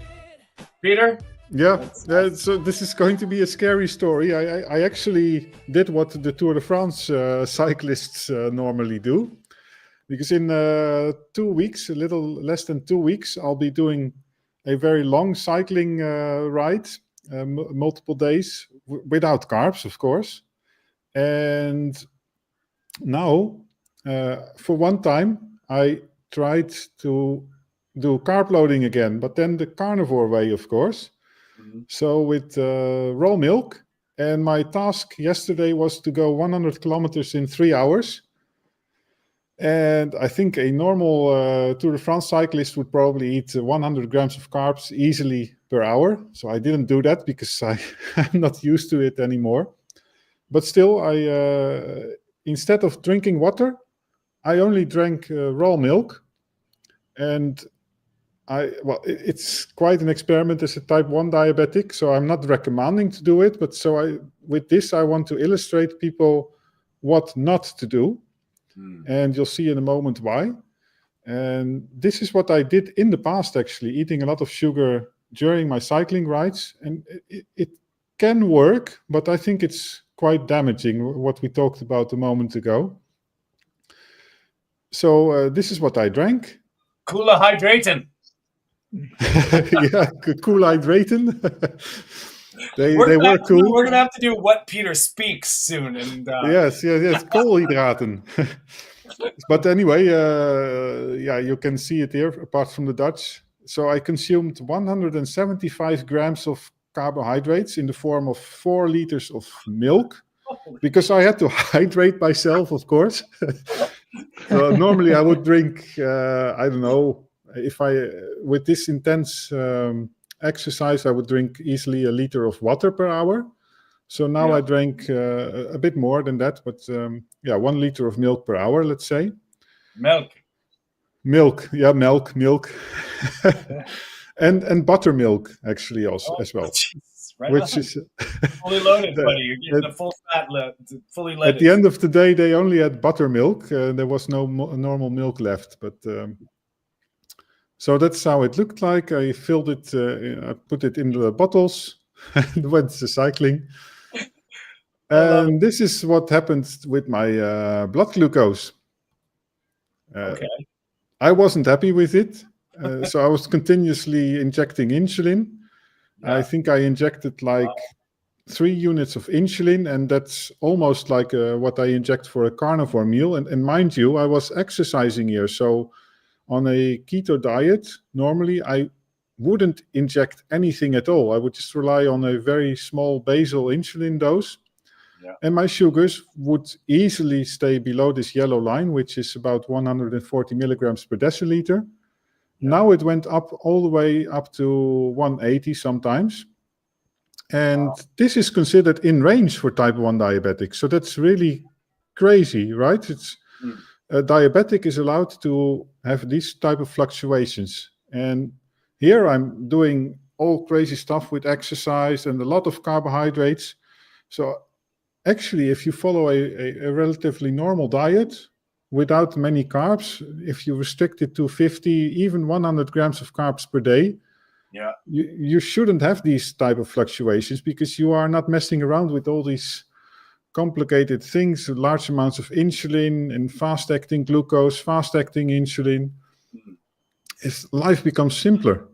Peter. Yeah, so this is going to be a scary story. I actually did what the Tour de France cyclists normally do, because in 2 weeks, a little less than 2 weeks, I'll be doing a very long cycling ride, multiple days, without carbs, of course. And now, for one time, I tried to do carb loading again, but then the carnivore way, of course. So with raw milk, and my task yesterday was to go 100 kilometers in 3 hours. And I think a normal Tour de France cyclist would probably eat 100 grams of carbs easily per hour. So I didn't do that because I'm not used to it anymore. But still, instead of drinking water, I only drank raw milk. And it's quite an experiment as a type 1 diabetic, so I'm not recommending to do it, but with this I want to illustrate people what not to do, and you'll see in a moment why. And this is what I did in the past, actually, eating a lot of sugar during my cycling rides, and it can work, but I think it's quite damaging, what we talked about a moment ago. So this is what I drank. Cola hydrating. Yeah, cool hydrating. they were cool. We're gonna have to do what Peter speaks soon, and yes, koolhydraten. But anyway, yeah, you can see it here. Apart from the Dutch, so I consumed 175 grams of carbohydrates in the form of 4 liters of milk, because I had to hydrate myself, of course. So normally I would drink, I don't know. If with this intense exercise, I would drink easily 1 liter of water per hour. So now I drank a bit more than that, but 1 liter of milk per hour, let's say. Milk, and buttermilk actually also as well. Geez, right which on. Is fully loaded, buddy. You're getting the full fat, fully loaded. At the end of the day, they only had buttermilk. There was no normal milk left, but. So that's how it looked like. I filled it, I put it in the bottles and went to cycling. And this is what happened with my blood glucose. Okay. I wasn't happy with it. So I was continuously injecting insulin. Yeah. I think I injected like 3 units of insulin, and that's almost like what I inject for a carnivore meal. And mind you, I was exercising here. So on a keto diet, normally I wouldn't inject anything at all. I would just rely on a very small basal insulin dose. Yeah. And my sugars would easily stay below this yellow line, which is about 140 milligrams per deciliter. Yeah. Now it went up all the way up to 180 sometimes. And this is considered in range for type 1 diabetics. So that's really crazy, right? It's a diabetic is allowed to have these type of fluctuations. And here I'm doing all crazy stuff with exercise and a lot of carbohydrates. So actually, if you follow a relatively normal diet, without many carbs, if you restrict it to 50, even 100 grams of carbs per day, Yeah. you shouldn't have these type of fluctuations, because you are not messing around with all these complicated things, large amounts of insulin and fast-acting glucose, fast-acting insulin. Life becomes simpler.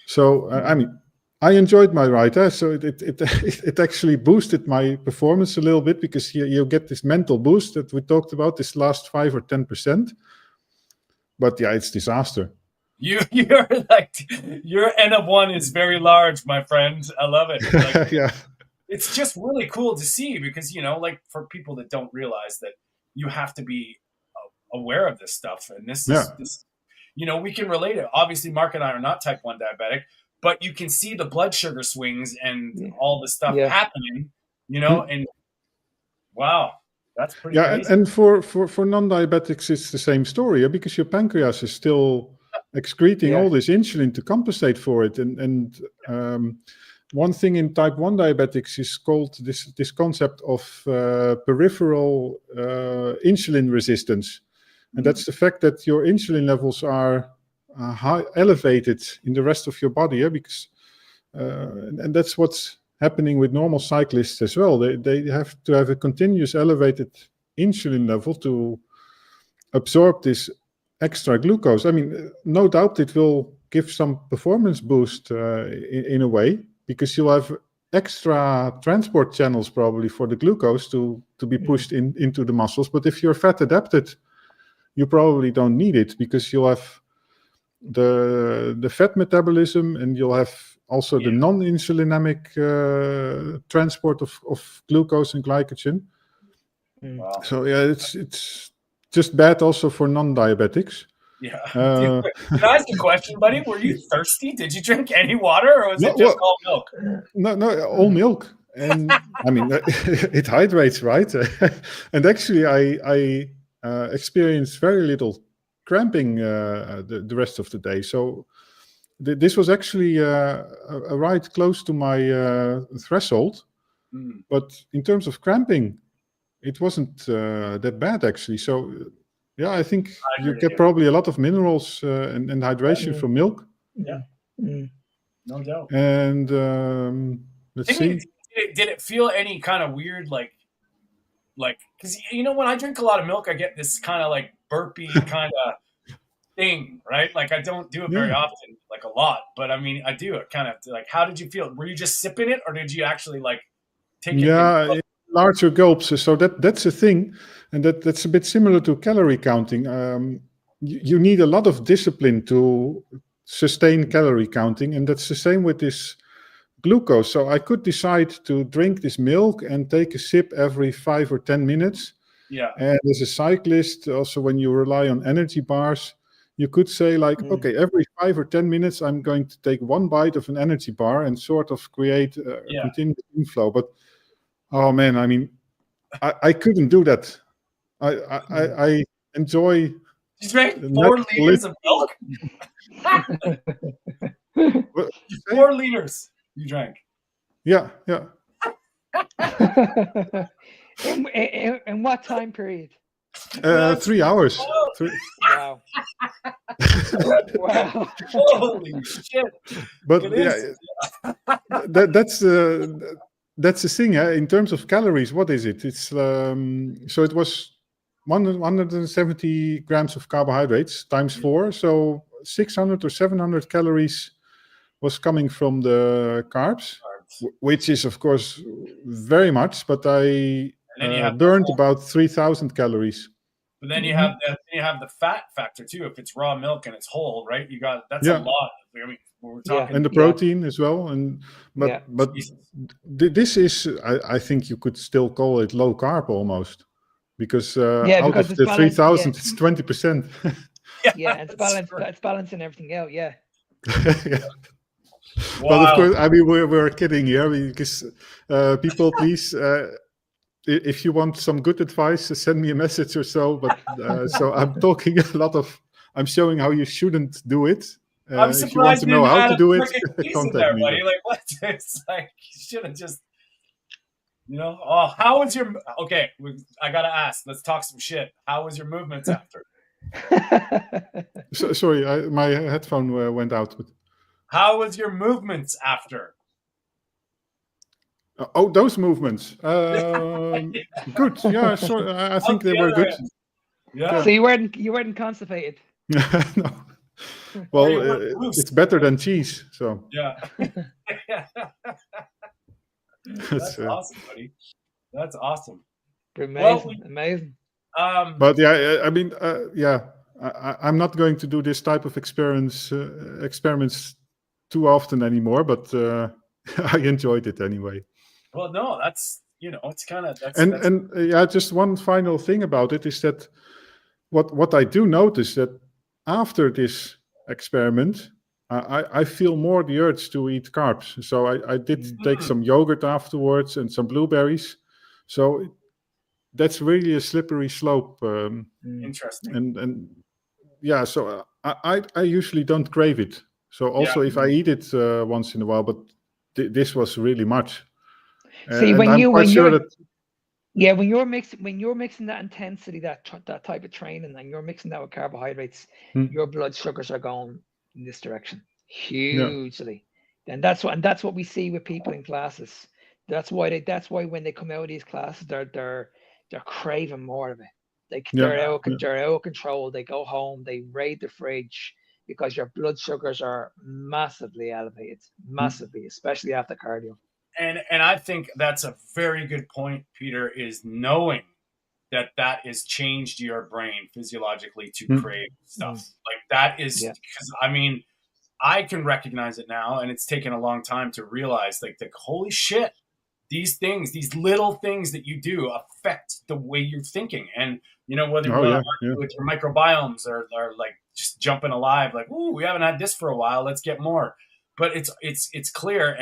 So, I mean, I enjoyed my ride. So it actually boosted my performance a little bit, because you get this mental boost that we talked about, this last 5 or 10%. But yeah, it's disaster. You're like, your N of 1 is very large, my friend. I love it. Like, Yeah. It's just really cool to see, because, like, for people that don't realize that you have to be aware of this stuff. And this is, we can relate it. Obviously, Mark and I are not type 1 diabetic, but you can see the blood sugar swings and all the stuff happening, and wow, that's pretty crazy. And for non-diabetics, it's the same story, because your pancreas is still excreting all this insulin to compensate for it. And one thing in type 1 diabetics is called this concept of peripheral insulin resistance. And that's the fact that your insulin levels are elevated in the rest of your body, because and that's what's happening with normal cyclists as well. They have to have a continuous elevated insulin level to absorb this extra glucose. I mean, no doubt it will give some performance boost in a way, because you'll have extra transport channels probably for the glucose to be pushed into the muscles. But if you're fat adapted, you probably don't need it, because you'll have the fat metabolism, and you'll have also the non-insulinemic transport of glucose and glycogen. Wow. So yeah, it's just bad also for non-diabetics. Yeah. Can I ask a question, buddy? Were you thirsty? Did you drink any water, or was it just all milk? No, all milk. And I mean, it hydrates, right? And actually, I experienced very little cramping the rest of the day. So this was actually a ride close to my threshold. But in terms of cramping, it wasn't that bad, actually. So yeah, I think you get probably a lot of minerals and hydration from milk. Yeah, no doubt. And let's see. Did it feel any kind of weird, like, because when I drink a lot of milk, I get this kind of like burpy kind of thing, right? Like, I don't do it very often, like a lot, but I mean, I do it kind of. Like, how did you feel? Were you just sipping it, or did you actually like take it? Yeah, larger gulps. So that's a thing, and that's a bit similar to calorie counting. You need a lot of discipline to sustain calorie counting, and that's the same with this glucose. So I could decide to drink this milk and take a sip every 5 or 10 minutes. Yeah. And as a cyclist, also when you rely on energy bars, you could say like, okay, every 5 or 10 minutes, I'm going to take one bite of an energy bar and sort of create a continuous inflow. But oh man, I mean, I couldn't do that. I enjoy. You drank 4 liters of milk. 4 liters you drank. Yeah. In what time period? 3 hours. Wow. Wow. Holy shit. But that's the thing. In terms of calories, what is it? It's so it was 170 grams of carbohydrates times 4. So 600 or 700 calories was coming from the carbs, which is of course very much, but I burned about 3,000 calories. But then you have the fat factor too. If it's raw milk and it's whole, right? That's a lot. I mean, we're talking, and the protein as well. But this is, I think you could still call it low carb almost, because out of the 3,000, it's 20%. And it's balancing everything out. Yeah. Wow. But of course, I mean, we're kidding here, because people, please, if you want some good advice, send me a message or so. But so I'm talking a lot of, I'm showing how you shouldn't do it. I'm if you want to know how to do it, contact me. Buddy. Like, what? It's like, you should have just. You know, oh, how was your? Okay, I gotta ask. Let's talk some shit. How was your movements after? Sorry, my headphone went out. But... How was your movements after? Oh, those movements. Good. Yeah, I think they were good. Yeah. So you weren't constipated. No. Well, it's better than cheese. So yeah. That's awesome, buddy. That's awesome. Amazing, amazing. But yeah, I mean, yeah, I'm not going to do this type of experiments too often anymore. But I enjoyed it anyway. Well, no, that's it's kind of and yeah, just one final thing about it is that what I do notice that after this experiment, I feel more the urge to eat carbs. So I did take some yogurt afterwards and some blueberries. So that's really a slippery slope. Interesting. And yeah, so I usually don't crave it. So also if I eat it once in a while, but this was really much. See, when you're mixing that intensity, that type of training, and you're mixing that with carbohydrates, your blood sugars are going in this direction hugely. Yeah. And that's what we see with people in classes. That's why when they come out of these classes, they're craving more of it. They're out of control. They go home, they raid the fridge because your blood sugars are massively elevated, especially after cardio. And I think that's a very good point, Peter, is knowing that has changed your brain physiologically to crave stuff. Like that is because I mean, I can recognize it now, and it's taken a long time to realize like holy shit, these things, these little things that you do affect the way you're thinking. And whether you want to argue with your microbiomes or like just jumping alive, like, ooh, we haven't had this for a while, let's get more. But it's clear.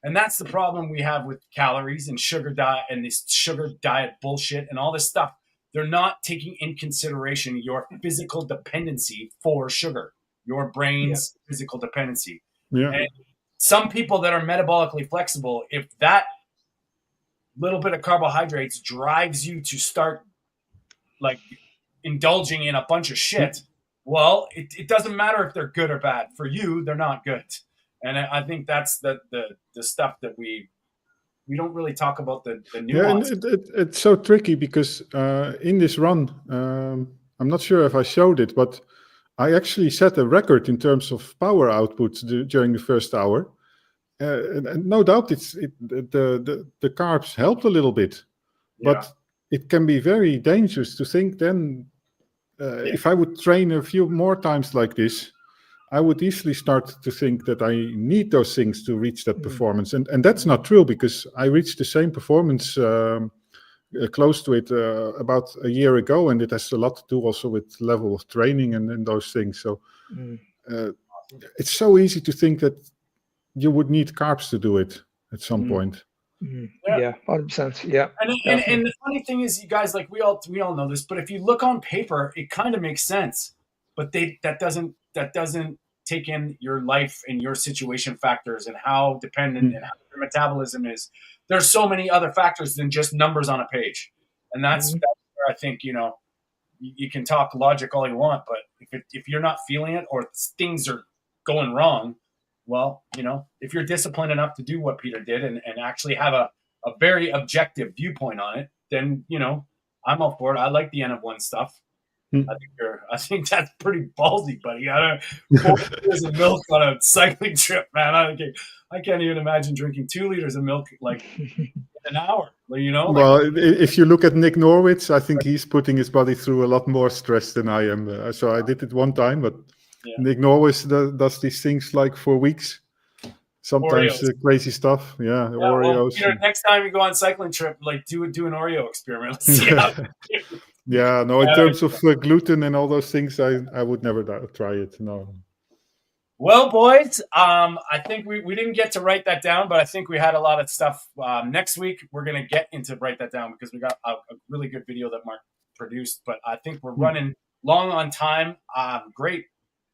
And that's the problem we have with calories and sugar diet and this sugar diet bullshit and all this stuff. They're not taking in consideration your physical dependency for sugar, your brain's physical dependency. Yeah. And some people that are metabolically flexible, if that little bit of carbohydrates drives you to start like indulging in a bunch of shit, well, it doesn't matter if they're good or bad. For you, they're not good. And I think that's the stuff that we don't really talk about the nuance. Yeah, and it's so tricky because in this run, I'm not sure if I showed it, but I actually set a record in terms of power output during the first hour. And no doubt the carbs helped a little bit, but it can be very dangerous to think then if I would train a few more times like this, I would easily start to think that I need those things to reach that performance. And that's not true because I reached the same performance close to it about a year ago. And it has a lot to do also with level of training and those things. So it's so easy to think that you would need carbs to do it at some point. Yeah, 100%. Yeah. And the funny thing is, you guys, like we all know this, but if you look on paper, it kind of makes sense. But that doesn't take in your life and your situation factors and how dependent and how your metabolism is. There's so many other factors than just numbers on a page, and that's where I think you can talk logic all you want, but if you're not feeling it or things are going wrong, well, if you're disciplined enough to do what Peter did and actually have a very objective viewpoint on it, then I'm all for it. I like the N of 1 stuff. I think that's pretty ballsy, buddy. 4 liters of milk on a cycling trip, man. I can't even imagine drinking 2 liters of milk like in an hour. Well, if you look at Nick Norwich, I think he's putting his body through a lot more stress than I am. So I did it one time, but Nick Norwich does these things like for weeks. Sometimes crazy stuff. Yeah, Oreos. Well, next time you go on cycling trip, like do an Oreo experiment. Let's see how Yeah, no, in terms of gluten and all those things, I would never try it. No. Well, boys, I think we didn't get to write that down, but I think we had a lot of stuff. Next week, we're going to get into write that down because we got a really good video that Mark produced, but I think we're running long on time. Great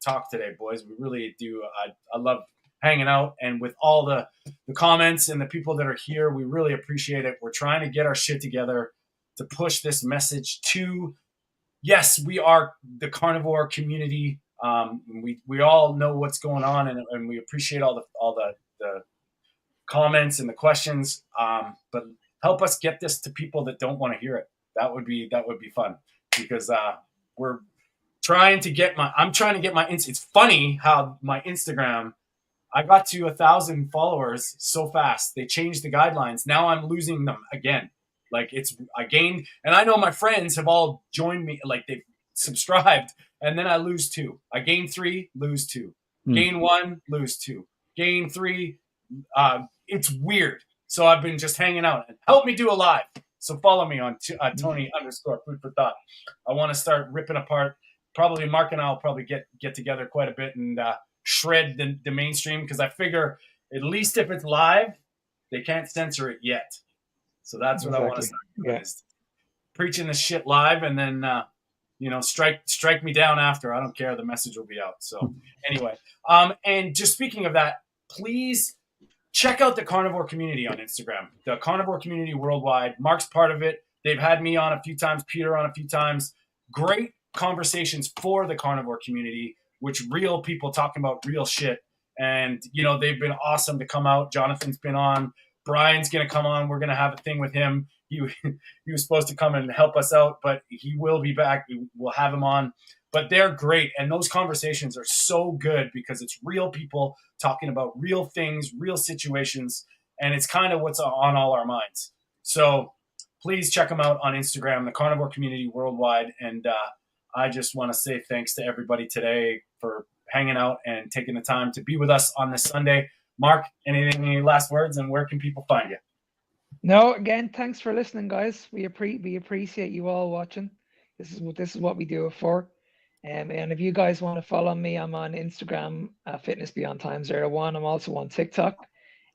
talk today, boys. We really do. I love hanging out, and with all the the comments and the people that are here. We really appreciate it. We're trying to get our shit together to push this message to, yes, we are the carnivore community. We all know what's going on, and we appreciate all the comments and the questions. But help us get this to people that don't want to hear it. That would be fun, because we're trying to get I'm trying to get my, it's funny how my Instagram, I got to 1,000 followers so fast. They changed the guidelines. Now I'm losing them again. Like I gained, and I know my friends have all joined me, like they've subscribed, and then I lose 2. I gain 3, lose 2. Gain 1, lose 2. Gain 3. It's weird. So I've been just hanging out. Help me do a live. So follow me on Tony_food for thought. I want to start ripping apart. Probably Mark and I will probably get together quite a bit and shred the mainstream, because I figure at least if it's live, they can't censor it yet. So that's what I want to start doing, is preaching this shit live, and then strike me down after. I don't care. The message will be out. So anyway, and just speaking of that, please check out the Carnivore community on Instagram. The Carnivore community worldwide. Mark's part of it. They've had me on a few times, Peter on a few times. Great conversations for the Carnivore community, which real people talking about real shit. And, they've been awesome to come out. Jonathan's been on. Brian's going to come on. We're going to have a thing with him. He was supposed to come and help us out, but he will be back. We'll have him on. But they're great. And those conversations are so good because it's real people talking about real things, real situations. And it's kind of what's on all our minds. So please check them out on Instagram, the Carnivore community worldwide. And I just want to say thanks to everybody today for hanging out and taking the time to be with us on this Sunday. Mark, any last words, and where can people find you? No, again, thanks for listening, guys. We appreciate you all watching. This is what we do it for. And if you guys want to follow me, I'm on Instagram, Fitness Beyond Time 01. I'm also on TikTok.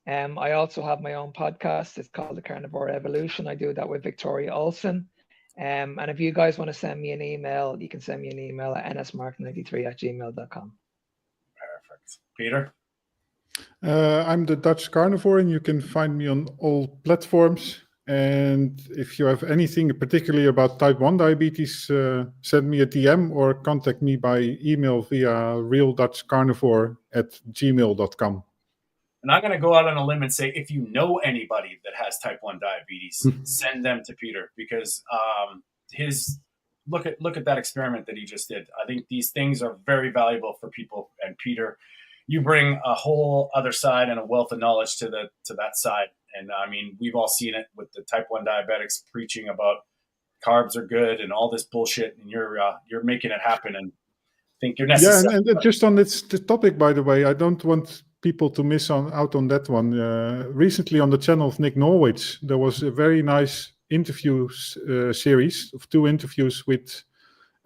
I also have my own podcast. It's called The Carnivore Evolution. I do that with Victoria Olsen. And if you guys want to send me an email, you can send me an email at nsmark93@gmail.com. Perfect. Peter? I'm the Dutch Carnivore, and you can find me on all platforms. And if you have anything particularly about type 1 diabetes, send me a DM or contact me by email via realdutchcarnivore@gmail.com. And I'm going to go out on a limb and say, if you know anybody that has type 1 diabetes, send them to Peter, because look at that experiment that he just did. I think these things are very valuable for people. And Peter, you bring a whole other side and a wealth of knowledge to that side. And I mean, we've all seen it with the type 1 diabetics preaching about carbs are good and all this bullshit, and you're making it happen, and think you're necessary. Yeah, and just on this topic, by the way, I don't want people to miss out on that one. Recently on the channel of Nick Norwich, there was a very nice interview series of 2 interviews with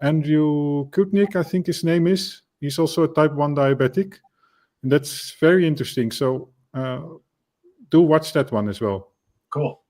Andrew Kutnik, I think his name is. He's also a type 1 diabetic. And that's very interesting. So do watch that one as well. Cool.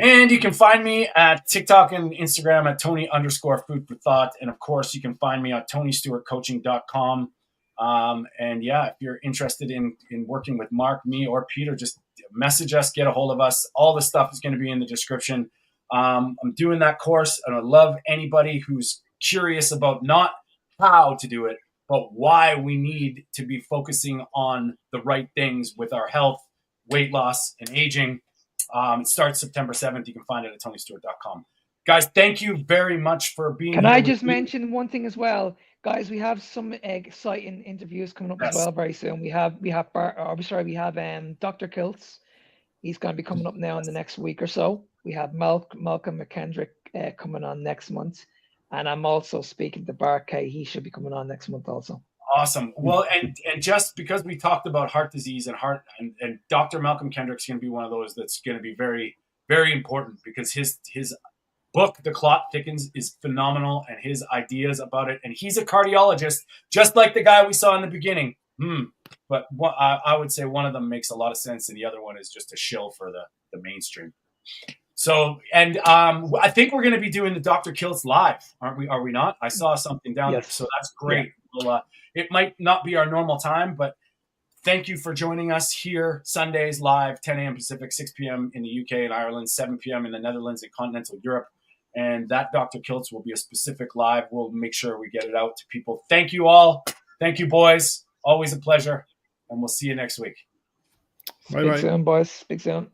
And you can find me at TikTok and Instagram at Tony_food for thought. And of course, you can find me at TonyStewartCoaching.com. And yeah, if you're interested in working with Mark, me, or Peter, just message us, get a hold of us. All the stuff is going to be in the description. I'm doing that course, and I love anybody who's curious about not how to do it, but why we need to be focusing on the right things with our health, weight loss, and aging. It starts September 7th. You can find it at TonyStewart.com. Guys, thank you very much for being here. Can I just mention one thing as well? Guys, we have some exciting interviews coming up as well very soon. We have Dr. Kiltz. He's going to be coming up now in the next week or so. We have Malcolm McKendrick coming on next month. And I'm also speaking to Barkay. He should be coming on next month also. Awesome. Well, and just because we talked about heart disease and Dr. Malcolm Kendrick's going to be one of those that's going to be very, very important, because his book, The Clot Thickens, is phenomenal, and his ideas about it. And he's a cardiologist, just like the guy we saw in the beginning. But I would say one of them makes a lot of sense, and the other one is just a shill for the mainstream. So, and I think we're going to be doing the Dr. Kiltz live, aren't we? Are we not? I saw something down there, so that's great. Yeah. Well, it might not be our normal time, but Thank you for joining us here Sundays live, 10 a.m. Pacific, 6 p.m. in the UK and Ireland, 7 p.m. in the Netherlands and continental Europe. And that Dr. Kiltz will be a specific live. We'll make sure we get it out to people. Thank you all. Thank you, boys. Always a pleasure. And we'll see you next week. Speak soon, boys. Speak soon.